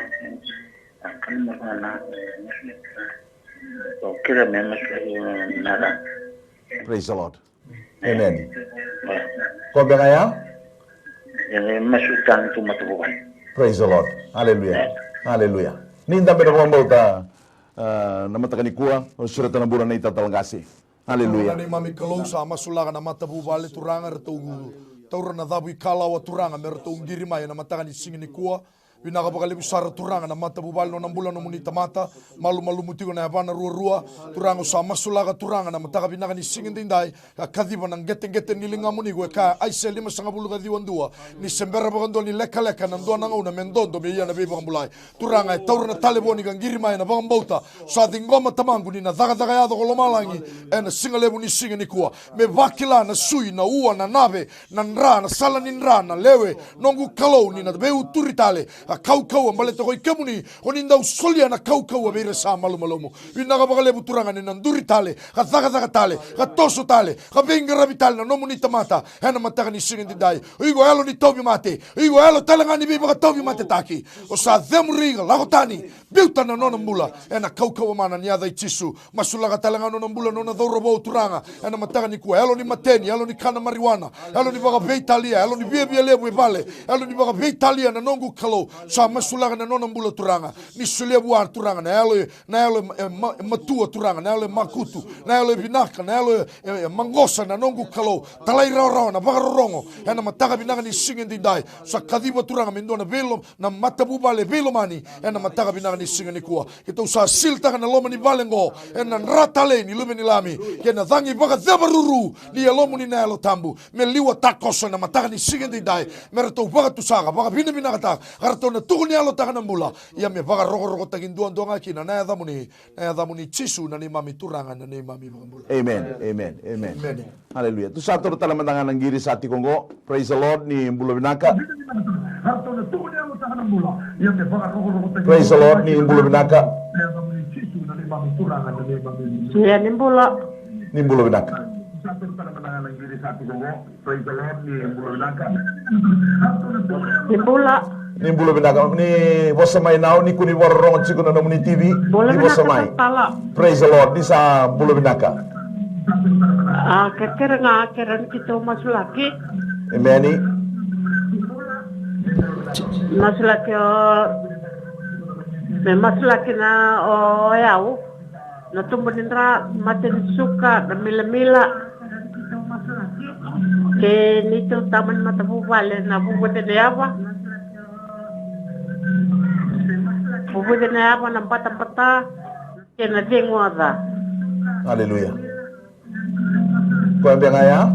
akan mana muslim. Kira memang muslim nara. Praise the Lord. Amen. Ko be ngaya. Yang masukkan itu matubukan. Praise the Lord. Hallelujah. Ninda pero mo ta namataka ni kuha o surata na bulan na itatalangasi. Hallelujah. Ni mami kalau sama sulaga na mata bubale turanga retu taura na dabu kalawa turanga merto ngiri mai na mata ni singi ni kuwa Vinaka bakali busara turanga na mata bubal no nambula no munita mata malu mutigo na yavana rua turanga sa masulaga turanga na mataka vinaka ni singin dindai kadhiba na ngete nilinga munigo ka aise lima sanga buluga diwandua ni sembera bagando ni leka na ndua nanga una mendondo me yana beba mbulai turanga taura na taleboni ngiri mai na bambauta sa dingoma tamangu ni na daga yado kolomalangi ena singalebu ni singin ni kuwa me vakila na sui na ua na nave na nra na sala ni nra na lewe nongu kalou ni na beu turitale kau ambale to koi kemuni oninda usolia na kau abere sa malu inaga bagale buturanga ni nanduri tale ka zaga tale ka toso tale ka bengra vitale na nomuni tamata hena mataka ni singin dai igo elo ni tobi mate igo elo talanga ni biba tobi mate taki o sa demriga lagotani biuta na nona mbula ena kau mana ni ada itisu masulaga talanga nona mbula nona dorobo turanga ena mataka ni ku elo ni mateni elo ni kana marijuana elo ni baga beitalia elo ni bia lebu vale elo ni baga beitalia na nongu kalo sa masulaga na nona mbula turanga ni sulebuar turanga na elo matua turanga na elo makutu na elo binaka na elo mangosa na nongu kalo talai rao na bagarongo ena mataka binaka ni singin dindai sa kadiba turanga mendona velo na matabuba le velo mani ena mataka binaka ni singin ni kuwa kita usa silta na loma ni balengo ena ratale ni lumeni lami kena dhangi baga debaruru ni lomu ni na elo tambu meliwa takoso na mataka ni singin dindai merato baga tusaga baga binaka ta karto na tukuni alo takana mbula ia me baga rogo tagin duan kina na damuni chisu na ni mami turanga na ni mami mbula. Amen. Hallelujah. Tu satu tala mandangan ng giri sa ati kongo. Praise the Lord ni Mbula Binaka. Praise the Lord ni Mbula Binaka. Siya ni Mbula. Ni Mbula Binaka. Ni Mbula. Ni Mbula Binaka. Ni wasamay now ni kuni warong chico na namun ni TV. Ni wasamay. Praise the Lord ni sa Mbula Binaka. Kekeren kita masulaki. Amen. Masulaki na yau. Na tumbunin ra matin suka na mila. Ke nito taman matabubale na bubuti na yaba. Bubuti na yaba ng pata-pata. Kena dingwada. Hallelujah. Kau yang ayah?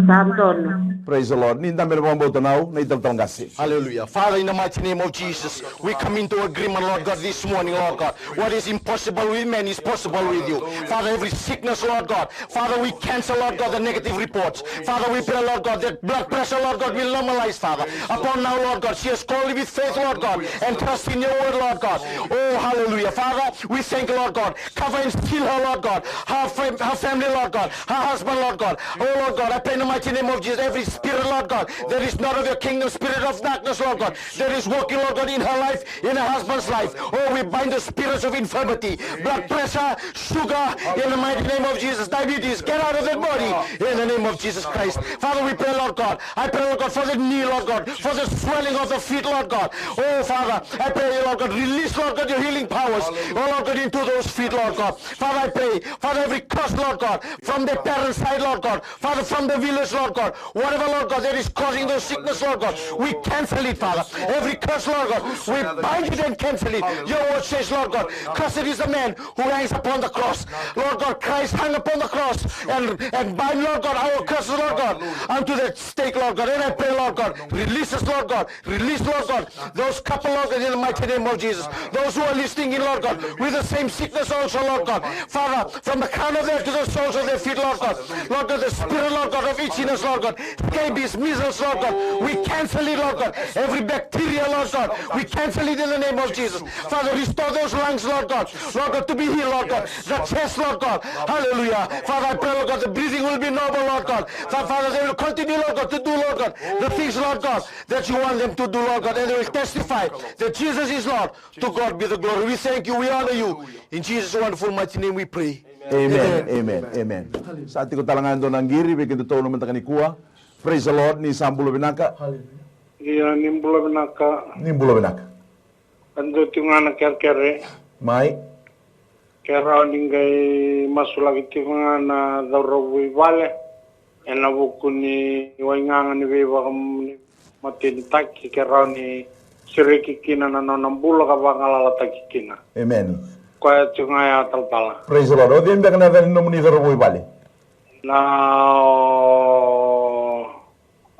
Santon. Praise the Lord. Ninda meron mga boto now, na italtal ngasi. Hallelujah. Father, in the mighty name of Jesus, we come into agreement, Lord God, this morning, Lord God. What is impossible with men is possible with you. Father, every sickness, Lord God. Father, we cancel, Lord God, the negative reports. Father, we pray, Lord God, that blood pressure, Lord God, will normalize, Father. Upon now, Lord God, she has called with faith, Lord God, and trust in your word, Lord God. Oh, hallelujah. Father, we thank you, Lord God. Cover and heal her, Lord God. Her family, Lord God. Her husband, Lord God. Oh, Lord God, I pray in the mighty name of Jesus, every spirit, Lord God, that is not of your kingdom, spirit of darkness, Lord God, that is working, Lord God, in her life, in her husband's life. Oh, we bind the spirits of infirmity, blood pressure, sugar, in the mighty name of Jesus, diabetes, get out of that body, in the name of Jesus Christ. Father, we pray, Lord God, I pray, Lord God, for the knee, Lord God, for the swelling of the feet, Lord God. Oh, Father, I pray, Lord God, release, Lord God, your healing powers, oh, Lord God, into those feet, Lord God. Father, I pray, Father, every curse, Lord God, from the parent side, Lord God, Father, from the village, Lord God, whatever, Lord God, that is causing those sickness, Lord God, we cancel it, Father. Every curse, Lord God, we bind it and cancel it. Your word says, Lord God, cursed is the man who hangs upon the cross. Lord God, Christ hung upon the cross and bind, Lord God, our curses, Lord God, unto that stake, Lord God. And I pray, Lord God, release us, Lord God, release, Lord God, those couple, Lord God, in the mighty name of Jesus. Those who are listening in, Lord God, with the same sickness also, Lord God. Father, from the crown of their head to the soles of their feet, Lord God. Lord God, the spirit, Lord God, of itchiness, Lord God, scabies, measles, Lord God, we cancel it, Lord God. Every bacteria, Lord God, we cancel it in the name of Jesus. Father, restore those lungs, Lord God, to be healed, Lord God. The chest, Lord God, hallelujah. Father, I pray, Lord God, the breathing will be normal, Lord God. Father, they will continue, Lord God, to do, Lord God, the things, Lord God, that you want them to do, Lord God, and they will testify that Jesus is Lord. To God be the glory. We thank you, we honor you. In Jesus' wonderful mighty name we pray. Amen, amen, amen. Sa ating talangan doon ng giri, bigyan totoo naman tayo ni Kuya. Praise the Lord, ni Sambulo Binaka. Iya, nimbulo binaka. Nimbulo Binaka. Ando tinga kerkere. Mai. Kera ningay masulagi tinga na darowi vale. Ena buku ni wainga ni beba mati taki kera ni siriki kina na nambulo ka bangala taki kina. Amen. Kaya tinga ya talpala. Praise the Lord. O din baka natin nomuni darowi vale. Na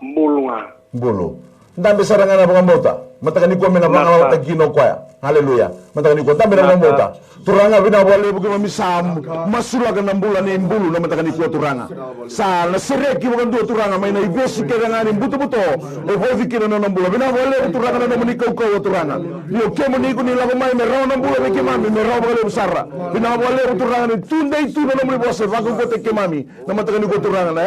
mbulunga. Bulu. Ndambe sarangan na mga bota. Matakan ko mena mga wata gino kwaya. Hallelujah. Matakan ko tambe na mga bota. Turanga binawale bugi mamisam masulagan ng bulan ni bulu na matakan ko turanga. Sa nasireki bukan do turanga may naibesi kaya ngani buto-buto. E hovi kina na ng bulan. Binawale turanga na naman ikaw turanga. Yo kemo ni ko nila kumay meraw ng bulan kay mami meraw bagale usara. Binawale turanga ni tunday tuno na mo bose bago ko te kay mami na matakan ko turanga na.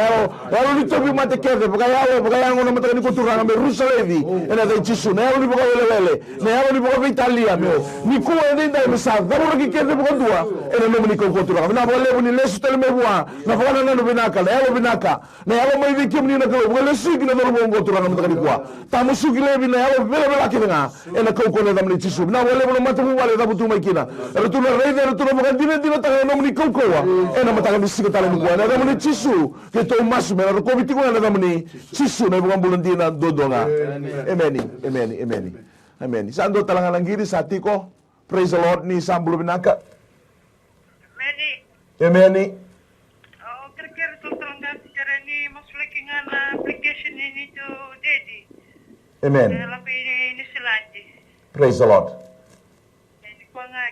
Walo nito bi mate kede bagayango na matakan ko turanga me rusalevi. Ena de chisu na ni buka wele na yalo ni buka Italia me ni ko ende ndai mesa daru ki kede buka dua ena no ni ko turanga na wale ni lesu tele me bua na fana na no binaka na yalo mai vikim ni na ko wale su ki na daru bongo turanga matakan ko tamu su ki lebi na yalo bela kidanga ena ko na damni chisu na wale no matu wale da butu mai kina retu na reide retu na buka dina ta no ni ko ena matakan ni sikata ni ko na damni chisu ke to masu me na ko bitiko na damni chisu na bukan bulan dina dodonga. Amen. Amen. Amen. Amen. Saan do talangan ng giri sa tiko? Praise the Lord ni Sambulo Binaka. Amen. Amen. Oh, kira-kira to talangan kira ni masulaki nga na application ni to Daddy. Amen. Lapi ni Silandi. Praise the Lord.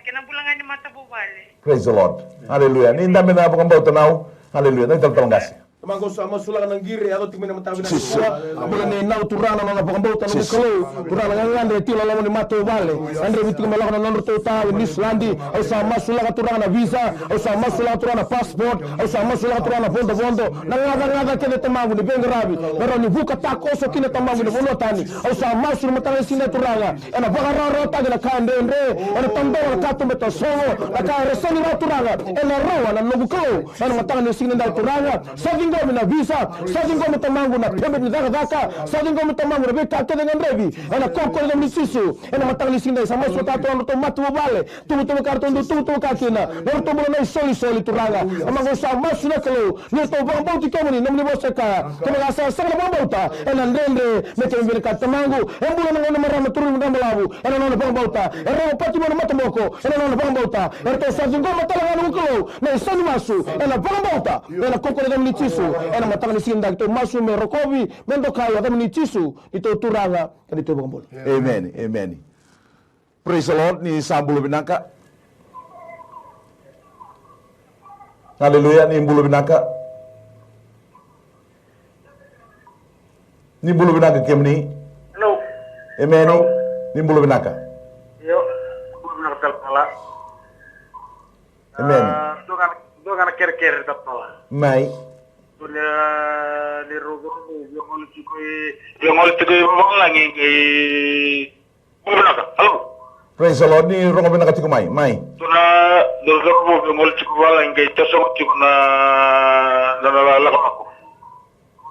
Kinabulangan ni mata bubale. Praise the Lord. Hallelujah. Ni indami na bukang bauta now. Hallelujah. Nagtalang Mango sama sulagan ng giri ako tingin naman tabi na kuha mula ni nau turana na napakambauta ng kalau turana ng ngande tila lawan ni mato vale andre biting malaka na nonro tota ni Islandi au sama sulaga turana visa au sama sulaga turana passport au sama sulaga turana fondo nangada kene tamangu ni bengarabi pero ni buka takoso kine tamangu ni bonotani au sama sulaga matanga sine turana ena bagara rota de la kande endre ena tambo kato meto songo la ka resoni na turana ena roa na nobuko ena matanga ni sine na turana Sadingo na visa, sadingo mtamangu na pembe ni daka, sadingo mtamangu na beka kede ngandrevi, ena koko na misisu, ena matangli sinda sama sotatu ando to matu vale, tu karton tu kakina, no to bona soli turanga, amango sa masuna kelo, ni to bambo ti kemuni namni boseka, kama gasa sanga bambauta, ena ndendre mete mbele katamangu, embula ngona marama turu ndamalabu, ena no bambauta, ero pati bona matamoko, ena no bambauta, erto sadingo matalanga nuko, na sani masu, ena bambauta, ena koko na misisu ena matanga ni sinda to masu me rokovi mendo kaya kami ni Tisu ito turanga kan ito bagambol. Amen. Amen. Praise the Lord ni Sambulo Binaka. Hallelujah ni Bulu Binaka. Ni Bulu Binaka kemni. Hello. Amen. Ni Bulu Binaka. Yo, bulu binaka talpala. Amen. Dogan kere talpala. Mai. Tulia ni rogo yongol tukoy malangi bulu binaka. Hello. Praise the Lord ni Rongo Binaka tikumai. Mai. Tuna dogo yongol tukoy malangi tasong tikuna lalako.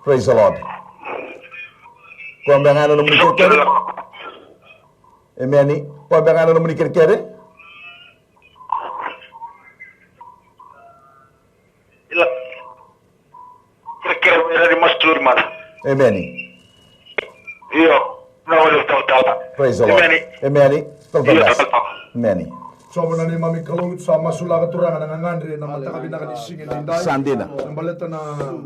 Praise the Lord. Kung bangano naman ni Kere. Amen. Kung bangano naman ni Kere. Ila. Kere dari mastur man. Amen. Iyo. Nawala tawtala. Praise the Lord. Amen. Amen. So mana ni mami kalau sa masula ka turangan ng ngandre na matakabi na kanisingin dinday. Sandina. Nambaleta na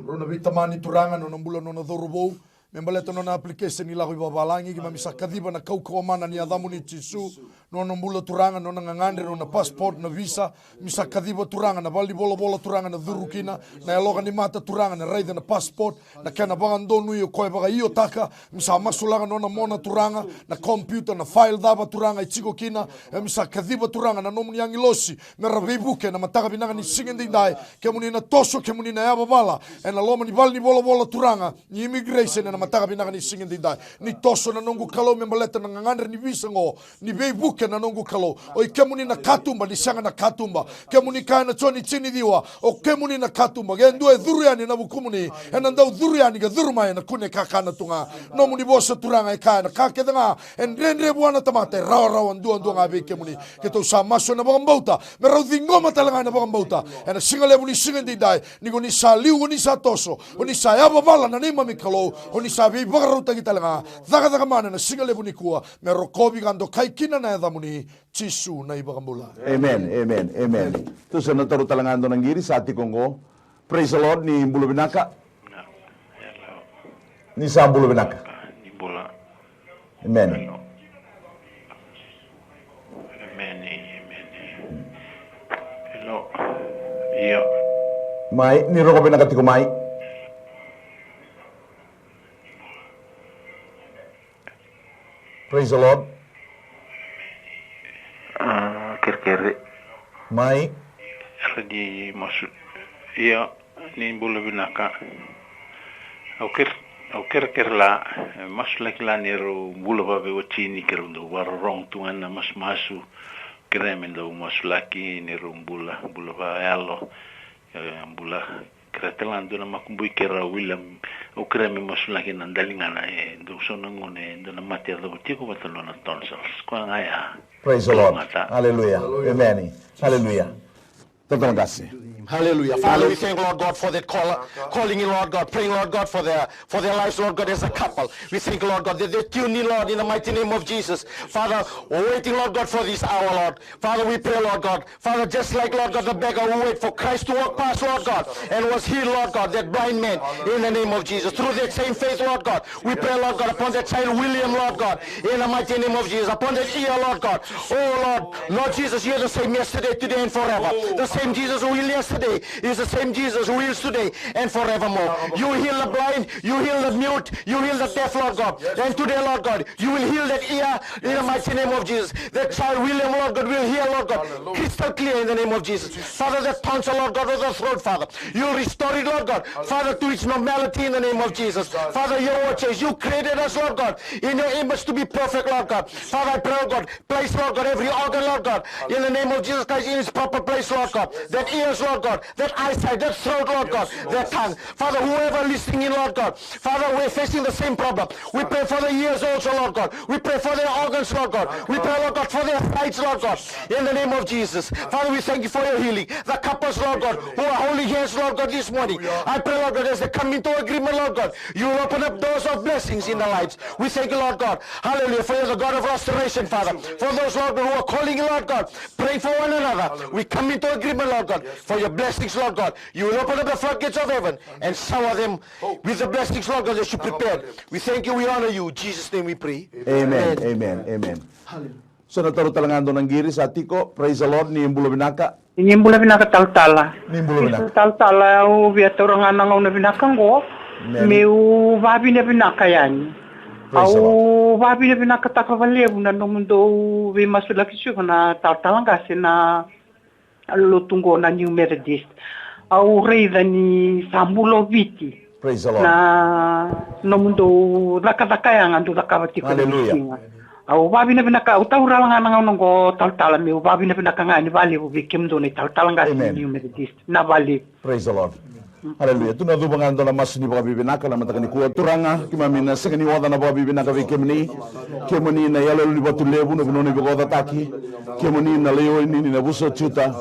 rona vitamani turangan no nambulan no nadorobo. Membaleta no na application nila ko ibabalangi ki mami sa kadiba na kaukawaman ni Adamu ni Tisu no nambula turangan no ngandre no na passport na visa misa kadiba turangan na bali bola turangan na durukina na eloga ni mata turangan na raida na passport na kana bangan donu yo koe baga iyo taka misa masulaga no na mona turanga na computer na file daba turanga ichigo kina misa kadiba turanga na nomuni yangi losi na rabibuke na mataka binanga ni singen dindai kemuni na toso kemuni na yaba bala na loma ni bali ni bola turanga ni immigration na mataka binanga ni singen dindai ni toso na nongu kalo membaleta na ngandre ni visa ngo ni beibuke na nongu kalo o kemuni na katumba ni sanga na katumba kemuni kana choni chini diwa o kemuni na katumba gendu e dhuriani na bukumuni enandau dhuriani ga dhurma na kune kakana tunga no muni bosa turanga e kana kakedanga enrendre buana tamate raw andu ngabe kemuni keto samaso na bangambauta merau dingoma talanga na bangambauta ena singale muni singendi dai ni goni saliu goni satoso goni sayaba bala na nema mikalo goni sabi bagaruta gitalanga daga mana na singale muni kuwa merokobi gando kaikina na da muni Tisu na ibagambula. Amen, amen, amen. Ito sa nataro talangando ng giri sa ati Kongo. Praise the Lord ni Bulu Binaka. Ni sa Bulu Binaka. Ni bola. Amen. Amen. Hello. Iyo. Mai, ni Rongo Binaka tiko mai. Praise the Lord. Kere. Mai. Di masuk. Iya, ni Bulu Binaka. Ker la mas lagi la nero bula babe wachini kerundo war rong tuan na mas masu kremen do mas laki nero bula ba yalo bula kretelando na makumbui kera William o kreme mas laki nandalingana do sonangone do na matia do tiko batalona tonsals kwa ngaya. Praise the Lord. Hallelujah. Amen. Hallelujah. Terima kasih. Hallelujah. Father, we thank Lord God for that calling in, Lord God, praying, Lord God, for their lives, Lord God, as a couple. We thank Lord God that they tune in, Lord, in the mighty name of Jesus. Father, we're waiting, Lord God, for this hour, Lord. Father, we pray, Lord God. Father, just like, Lord God, the beggar who waited for Christ to walk past, Lord God, and was healed, Lord God, that blind man, in the name of Jesus. Through that same faith, Lord God, we pray, Lord God, upon that child William, Lord God, in the mighty name of Jesus. Upon that ear, Lord God. Oh, Lord Jesus, you're the same yesterday, today, and forever. The same Jesus who healed yesterday is the same Jesus who heals today and forevermore. You heal the blind, you heal the mute, you heal the deaf, Lord God. And today, Lord God, you will heal that ear in the mighty name of Jesus. That child William, Lord God, will hear, Lord God, crystal clear in the name of Jesus. Father, that tonsil, Lord God, of the throat, Father, you'll restore it, Lord God, Father, to its normality in the name of Jesus. Father, your word says you created us, Lord God, in your image to be perfect, Lord God. Father, I pray, Lord God, place, Lord God, every organ, Lord God, in the name of Jesus Christ, in its proper place, Lord God. That ears, Lord God, that eyesight, that throat, Lord God, that tongue. Father, whoever listening in, Lord God, Father, we're facing the same problem. We pray for the ears also, Lord God. We pray for their organs, Lord God. We pray, Lord God, for their sights, Lord God, in the name of Jesus. Father, we thank you for your healing. The couples, Lord God, who are holding hands, Lord God, this morning. I pray, Lord God, as they come into agreement, Lord God, you will open up doors of blessings in their lives. We thank you, Lord God. Hallelujah. For you're the God of restoration, Father. For those, Lord God, who are calling you, Lord God, praying for one another. We come into agreement, Lord God, for your blessings, Lord God. You will open up the floodgates of heaven and shower them with the blessings, Lord God, that you prepared. We thank you, we honor you. In Jesus' name we pray. Amen. Amen. Amen. So nataro talangando ng giri sa tiko. Praise the Lord. Ni imbulo binaka. Inimbula binaka taltala. Ni imbulo binaka. Taltala o viatorangan ng una binaka ngo. Meu vabi na binaka yan. Au vabi na binaka takavalebu na no mundo vi masulaki siya na taltalang kasi na lutunggo na New Methodist. Au reida ni Samulo Viti. Praise the Lord. Na no mundo dakadakayangan do dakawati ko. Hallelujah. Au babi na binaka utaura lang nga ngo taltala mi babi na binaka nga ni vali u bikim do ni taltala nga ni New Methodist na vali. Praise the Lord. Hallelujah. Tu na dubangando na mas ni babi binaka na matakani kuwa turanga kimamina sekani wada na babi binaka vikimni kemoni na yalo ni batu lebu na binoni bigoda taki kemoni na leo ni na buso chuta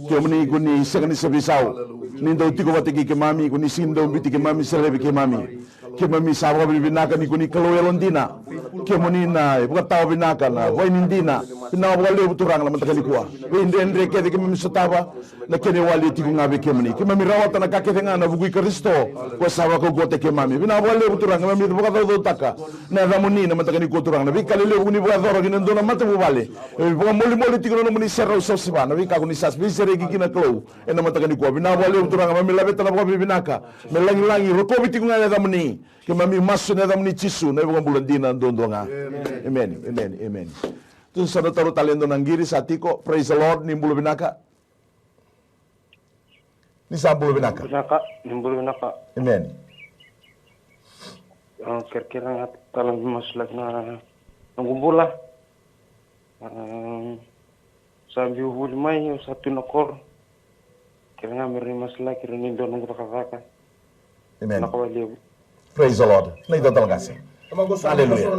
kemoni kuni sekani sebisau nindo tiko batiki kemami kuni sindo biti kemami selebi kemami sawa binaka ni kuni kaloya londina kemoni na buka tawa binaka na wainindina na wale buturang la matakani kuwa inde kede kemami sotaba na kene wali tiko ngabe kemami rawata na kakete na bugui Kristo kwa sawa ko gote kemami bina wale buturang kemami buka do taka na ramuni na matakani ko turang na bikalele uni buka doro ginendo na mata bubale buka moli tiko no muni serra usosiba na bika kuni sas bisere gikina klo na matakani ko bina wale buturang kemami labeta na buka binaka melangi roko bitiko na ramuni kemami masu na ramuni chisu na buka bulandina dondo nga amen tu sana taru talendo nangiri satiko praise the Lord nimbulo binaka ni sambulo binaka nimbulo binaka amen kira-kira talang maslak na nangumbula sabi uhuli may satu nakor kira nga meron maslak kira nindo nung kakaka amen nakawaliw. Praise the Lord. Naitatalagasi. Hallelujah.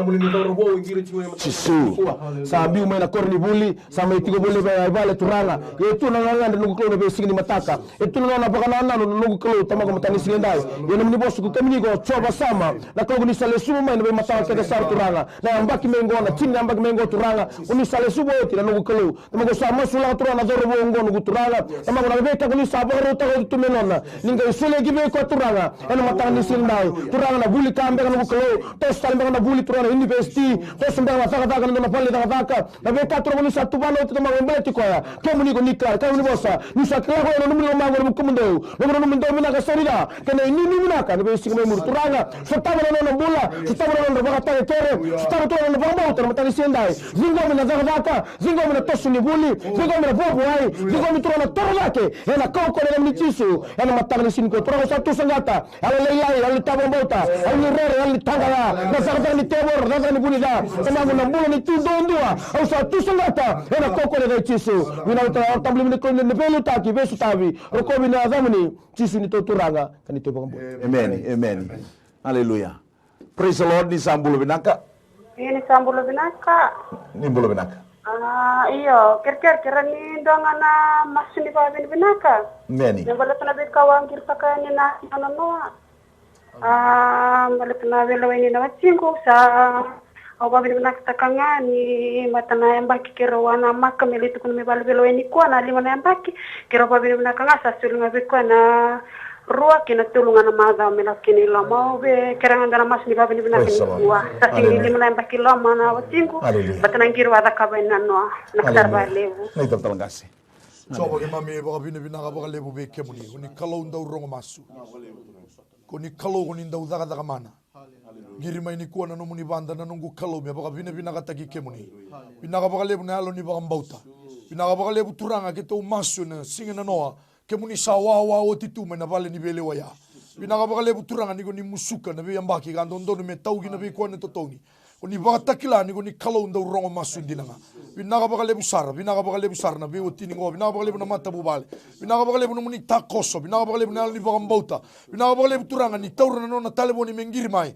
Chisu. Sabi umay na korni buli, sa may tigo buli ba ibale turanga. Ito na nga nugo klo na besing ni mataka. Ito na napakanana no nugo klo tamago matani silendai. Yan ni boss ko kami go choba sama. Na ko ni sale sumo may na mataka ka sa turanga. Na ambaki mengo na tin ambaki mengo turanga. Uni sale sumo ti na nugo klo. Tamago sama sula turanga do robo ngo nugo turanga. Tamago na beka ko ni sabo ro ta ko tumelona. Ninga isule gibe ko turanga. Eno matani silendai. Turanga na buli kambe nugo klo. Salimba na buli turana university to sumba wataka na pale taka na beka turana ni satu balo to mambe ti koya kemu ni ko nikla kemu ni bosa ni sakla ko no numero mango mu kumundo no mundo mina ka sorida kana ni mina ka be singa mu turana sotaba no bula sotaba no bakata kere sotaba to no bamba to matani sendai zingo mina taka zingo mina to suni buli zingo mina bobo ai zingo mi turana torlake ena ko na ni tisu ena matani sin ko turana satu sangata ala leilai ala tabambota ala rere ala tangaya nasakata ni tebor nasakata ni bunida emamu na mbulu ni tudondua au sa tusangata ena koko na chisu wina uta tambli ni ko ni belu taki besu tabi rokobi na zamani chisu ni toturanga kanito bakambo. Amen. Hallelujah. Praise the Lord. Ni sambulo binaka. Ini sambulo binaka. Ni mbulo binaka. Iyo kira ni dongana masuni pa binaka. Amen. Nembala na bikawang kirpaka ni na noa. Balik na velo ini na wacingku sa Oba bina naktakanga ni matana yambaki kero wana maka militu kuna mibali velo ini kwa na lima na yambaki kero oba bina kanga sa sulunga vikwa na rua kina tulunga na madha melakini lama obe keranga na mas ni ba bina kwa sa singi lima na yambaki lama na wacingku batana ngiru ada kabaina noa naktarba levu na itatalangasi. So bagi mami baka bina ka lebu be kemuni uni kalau ndau rongo masu kuni kalau kuni ndau daga mana giri mai ni kuana no muni banda na nungu kalau me baka bina ka taki kemuni bina ka baka lebu na alo ni baka mbauta bina ka baka lebu turanga ke to masu na singa na noa kemuni sawa wa o titu me na vale ni bele wa ya bina ka baka lebu turanga ni kuni musuka na be yambaki ka ndondo me tau gina be kuana to toni kuni baka takila ni kuni kalau ndau rongo masu ndinanga bina ka baka lebu sar na be o tini ngo bina ka baka lebu na mata bubale bina ka baka lebu no muni takoso bina ka baka lebu na alo ni baka mbauta bina ka baka lebu turanga ni taura na nona talebo ni mengiri mai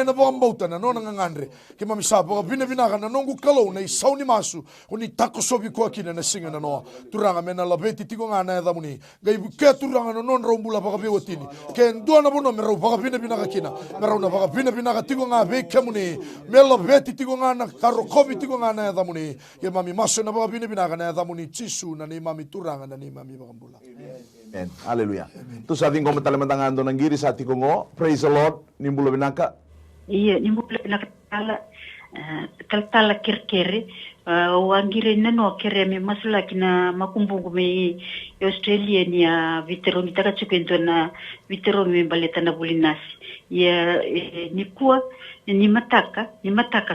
na baka mbauta na nona ngangandre ke mami sa baka bina ka na nongu kalau na isauni masu kuni takoso bi kwa kina na singa na noa turanga mena labeti tigo ngana ya damuni gai ke turanga no non rombula baka be o tini ke ndua na bono mero baka bina ka kina mero na baka bina ka tigo nga be kemuni mela beti tigo ngana karo kobi tigo ngana ya damuni Ke mami maso na baka binibinaka na damuni Jisu na ni mami turanga na ni mami bakambula. Amen. Hallelujah. Tu sa ating komentar matangando ng giri sa ating kongo. Praise the Lord. Nimbulo binaka. Iya, nimbulo binaka tala kirkere. Wangire nano kere me masula kina makumbungu me Australia ni veterani taka chukento na veterani me baleta na bulinasi. Ya nikua ni mataka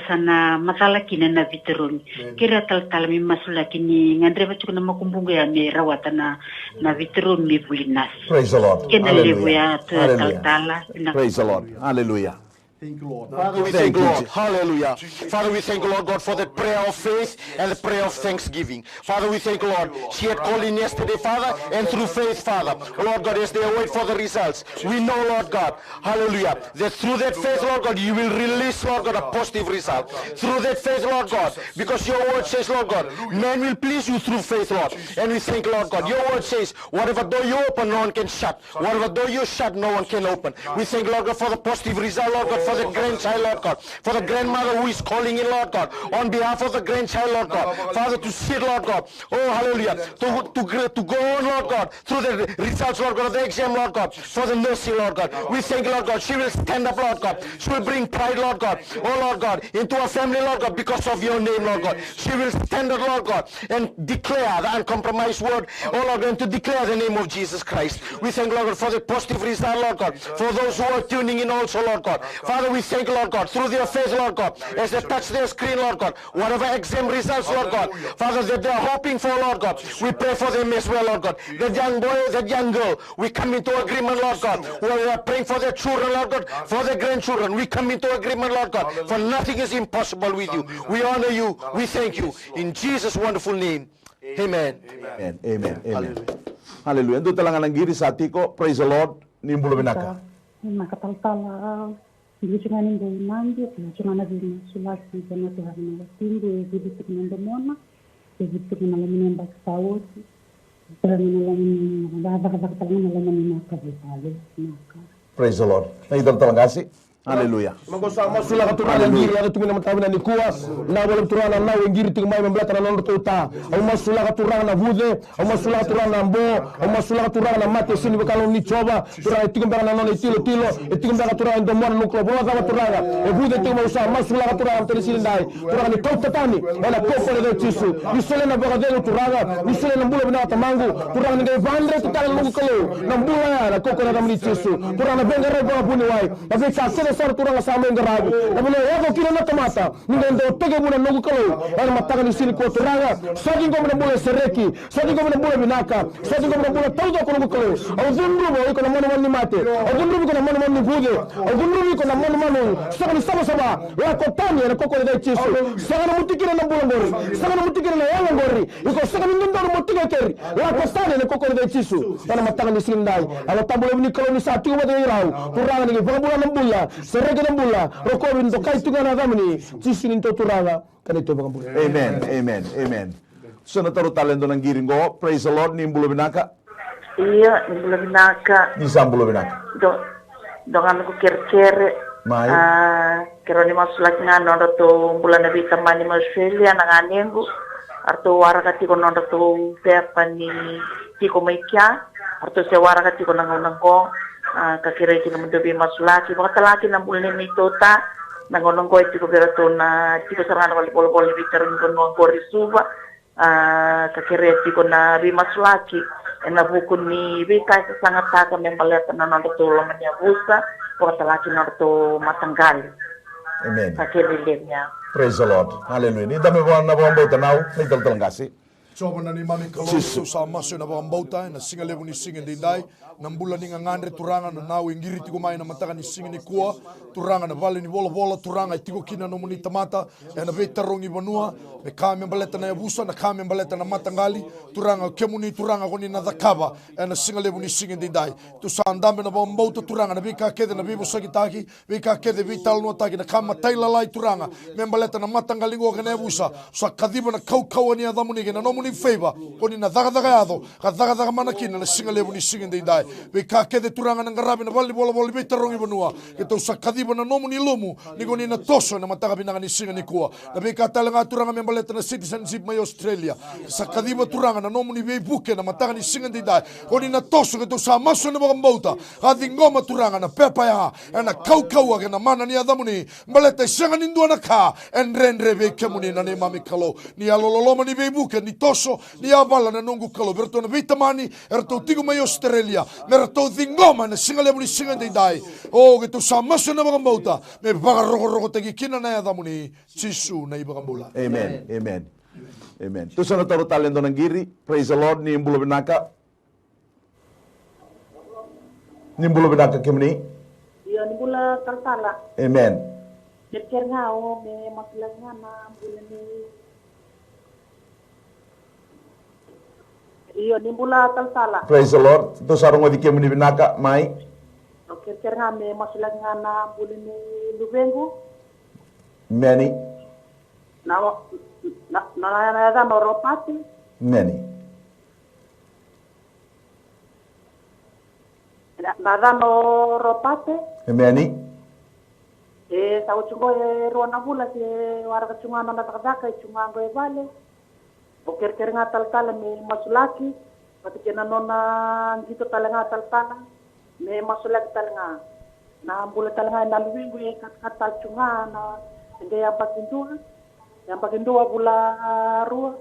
sana matala kina na veterani. Kera tala me masula kini ngandreva chukuna makumbungu ya me rawata na veterani me bulinasi. Praise the Lord. Kena levo ya tala. Praise the Lord. Hallelujah. Thank you, Lord. Father, we thank you, Lord. Hallelujah. Father, we thank you, Lord God, for the prayer of faith and the prayer of thanksgiving. Father, we thank you, Lord. She had called in yesterday, Father, and through faith, Father, Lord God, as they wait for the results, we know, Lord God, hallelujah, that through that faith, Lord God, you will release, Lord God, a positive result. Through that faith, Lord God, because your word says, Lord God, man will please you through faith, Lord. And we thank you, Lord God. Your word says, whatever door you open, no one can shut. Whatever door you shut, no one can open. We thank you, Lord God, for the positive result, Lord God, for the grandchild, Lord God, for the grandmother who is calling in, Lord God, on behalf of the grandchild, Lord God, Father, to sit, Lord God, oh hallelujah, to go on, Lord God, through the results, Lord God, of the exam, Lord God, for the nursing, Lord God. We thank you, Lord God, she will stand up, Lord God, she will bring pride, Lord God, oh Lord God, into her family, Lord God, because of your name, Lord God. She will stand up, Lord God, and declare the uncompromised word, oh Lord God, and to declare the name of Jesus Christ. We thank you, Lord God, for the positive result, Lord God, for those who are tuning in also, Lord God. Father, we thank you, Lord God, through their faith, Lord God, as they touch their screen, Lord God, whatever exam results, Lord God, Father, that they are hoping for, Lord God, we pray for them as well, Lord God. That young boy, that young girl, we come into agreement, Lord God, we are praying for their children, Lord God, for their grandchildren, we come into agreement, Lord God, for nothing is impossible with you. We honor you, we thank you, in Jesus' wonderful name, amen. Amen. Amen. Amen. Hallelujah. Ito talaga ng giri sa atiko. Praise the Lord. Nimbulo binaka. Makataltala. Hindi siya nga ninday mandi. Siya nga naging sulasi sa natuhan ng latimbo. Ibibitik ng demona. Ibibitik ng alamin ng bagsawot. Parang nalamin ng babakabak talaga nalaman ng mga kabitali. Praise the Lord. Naidol talaga si. Hallelujah. Magosama sula katurana ngiri ada tumina matamina ni kuas na wala turana na wengiri tingmai memblata na nondo tuta au masula katurana na vude au masula katurana na mbo au masula katurana na mate sini bakalo ni choba turana tingmbara na nono tilo tingmbara katurana ndo mwana nuklo bola kama turana e vude tingma usa masula katurana mteli sini ndai turana ni tota tani wala kofole de tisu nisole na boga de turana nisole na mbula bina tamangu turana ni vandre tutala lungu kalo na mbula na koko na damni tisu turana bengare bola buni wai avisa sar turanga sama ngarabu nabule yako kina na tomata ningendo toge buna nogu kalo ana mataka ni sini ko turanga sadi ngo mna bule sereki sadi ngo mna bule binaka sadi ngo mna bule tawdo ko nogu kalo au zundru ko na mano mani mate au zundru ko na mano mani bude au zundru ko na mano saka ni sama ya ko tani na koko de chisu saka na mutikira na bule ngori saka na mutikira na yanga ngori iko saka ni ndo mutikira keri ya ko tani na koko de chisu ana mataka ni sini ndai ala tabule ni kalo ni sati ko de irau turanga ni bula na bula serege na bula roko bindo kai tunga na damni chisu ni toturaga kanito bakambula. Amen. Amen. Amen. So nataro talento ng giringo. Praise the Lord. Nimbulo binaka. Iya, nimbulo binaka. Nisambulo binaka. Dongan ko kere Mai. Kero ni masulak nga nondo to bulan na bita mani Australia nanganengu. Arto warakati ko nondo to pepa ni tiko maikya. Arto se warakati ko nangonangko. Kakira iti naman dobi masulaki. Mga talaki ng bulan ni Tota. Nangonong ko iti ko berato na iti ko sarana wali polo-polo ni Victor ko noong ko risuba. Kakira iti ko na bimasulaki. E nabukon ni Vika sa sangat taka membaleta na nandotulong niya busa. Mga talaki na ito matanggal. Amen. Kakira niya. Praise the Lord. Hallelujah. Ni dami po na po ang bauta now. Naidol talang kasi. Soba na ni mami kaloso sa maso na bakambauta na singalevo ni singin dinday nang bulan ni ngandre turanga na nawe ngiri tiko mai na mataka ni singin ni kuwa turanga na vale ni bola turanga tiko kina no muni tamata na vetarong ibanua me kame baleta na yabusa na kame baleta na matangali turanga kemuni turanga koni na dakaba na singalevo ni singin dinday tu sa andambe na bakambauta turanga na bika kede na bibo sagitaki bika kede vital no taki na kama taila lai turanga me baleta na matangali ngo kana yabusa sa kadiba na kau ni adamuni na no ni favor koni na daga ado ka daga mana kina na singa lebu ni singa dai be ka ke de turanga na ngarabe na vali bola be tarongi banua ke to sakadi bana nomu ni lumu ni koni na toso na mataga binanga ni singa ni kua na be ka talanga turanga me baleta na citizenship mai Australia sakadi ba turanga na nomu ni be buke na mataga ni singa dai koni na toso ke to sa maso na bambauta hadi ngoma turanga na pepa ya na kau ke na mana ni adamu ni baleta singa ni ndua na ka en rendre be kemuni na ne mami kalo ni alololoma ni be buke ni toso ni abala na nongu kalo berto na vitamani erto tigo mai Australia merto dingoma na singa lebu ni singa dai o ke to sa maso na bambauta me baga rogo tegi kina na adamu ni Jisu na ibagambula. Amen. Amen. Amen. Tu sana taruh talento ng giri. Praise the Lord. Ni imbulo binaka. Ni imbulo binaka kimni. Iya ni bula taltala. Amen. Dekir ngau me masilanya na bulan ni. Iya ni bula taltala. Praise the Lord. Tu sarong odi kimni binaka mai. Dekir ngau me masilanya na bulan ni lubengu. Many. Na da Ropati. Many. Na da Ropati. Many. Sa uchungo ruana bula si warga chungana na takadaka chungango vale. Boker nga taltala me masulaki. Pati kena nona ngito talanga taltala. Me masulaki talanga. Na bula talanga na luwingu katal chungana. Hindi yang pakindua bula rua,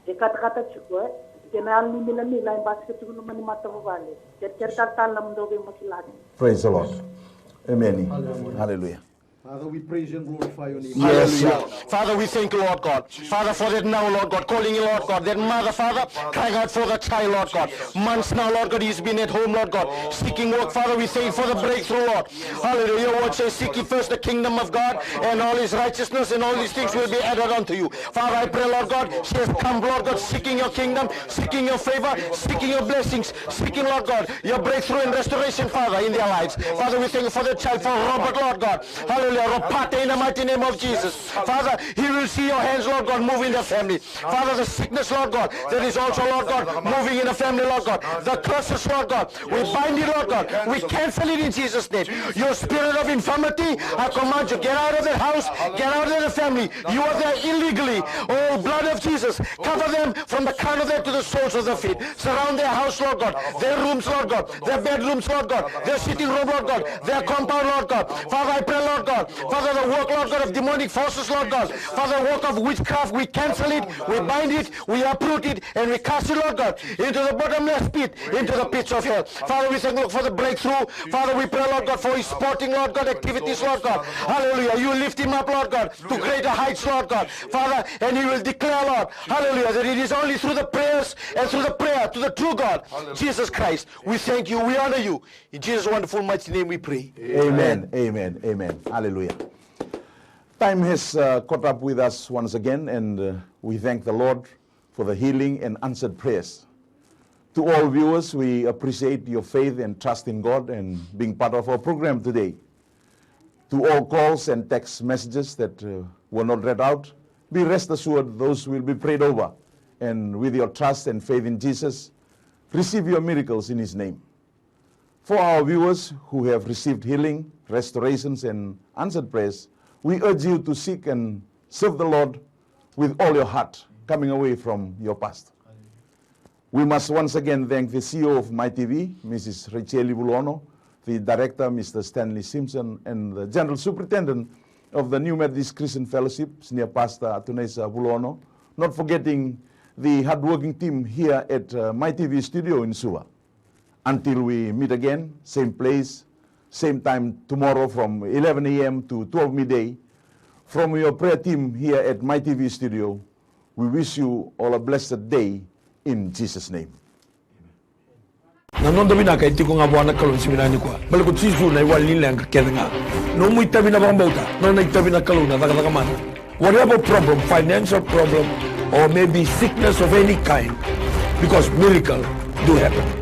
kata juga, kena mila yang basket itu mani mata balik. Cerita talam doge masih lagi. Praise the Lord. Amen. Hallelujah. Father, we praise you and glorify your name. Yes, Father, we thank you, Lord God. Father, for that now, Lord God, calling you, Lord God. That mother, Father, crying out for the child, Lord God. Months now, Lord God, he's been at home, Lord God, seeking work. Father, we thank you for the breakthrough, Lord. Hallelujah. Your word says, seek ye first the kingdom of God, and all his righteousness, and all these things will be added unto you. Father, I pray, Lord God, she has come, Lord God, seeking your kingdom, seeking your favor, seeking your blessings, seeking, Lord God, your breakthrough and restoration, Father, in their lives. Father, we thank you for the child, for Robert, Lord God. Hallelujah. Ropate in the mighty name of Jesus. Father, he will see your hands, Lord God, move in the family. Father, the sickness, Lord God, that is also, Lord God, moving in the family, Lord God. The curses, Lord God, we bind it, Lord God. We cancel it in Jesus' name. Your spirit of infirmity, I command you, get out of the house, get out of the family. You are there illegally. Oh, blood of Jesus, cover them from the crown of their to the soles of their feet. Surround their house, Lord God, their rooms, Lord God, their bedrooms, Lord God, their sitting room, Lord God, their compound, Lord God. Father, I pray, Lord God, Father, the work, Lord God, of demonic forces, Lord God, Father, the work of witchcraft, we cancel it, we bind it, we uproot it, and we cast it, Lord God, into the bottomless pit, into the pits of hell. Father, we thank you for the breakthrough. Father, we pray, Lord God, for his sporting, Lord God, activities, Lord God. Hallelujah. You lift him up, Lord God, to greater heights, Lord God. Father, and he will declare, Lord, hallelujah, that it is only through the prayers and through the prayer to the true God, Jesus Christ. We thank you, we honor you. In Jesus' wonderful mighty name we pray. Amen. Amen. Amen. Hallelujah. Time has caught up with us once again, and we thank the Lord for the healing and answered prayers. To all viewers, we appreciate your faith and trust in God and being part of our program today. To all calls and text messages that were not read out, be rest assured those will be prayed over. And with your trust and faith in Jesus, receive your miracles in his name. For our viewers who have received healing, restorations, and answered prayers, we urge you to seek and serve the Lord with all your heart, coming away from your past. We must once again thank the CEO of MyTV, Mrs. Racheli Bulono, the director, Mr. Stanley Simpson, and the general superintendent of the New Methodist Christian Fellowship, Senior Pastor Atunesa Bulono, not forgetting the hardworking team here at MyTV studio in Suva. Until we meet again, same place, same time tomorrow from 11 a.m. to 12 midday. From your prayer team here at MyTV studio, we wish you all a blessed day in Jesus' name. Nanon tabi na kay tiko nga buwan na kalon siminani ko. Balakot si Zu na iwal nila ang kakita nga. No mo itabi na bang bauta, no nagtabi na kalon na takatakaman. Whatever problem, financial problem, or maybe sickness of any kind, because miracle do happen.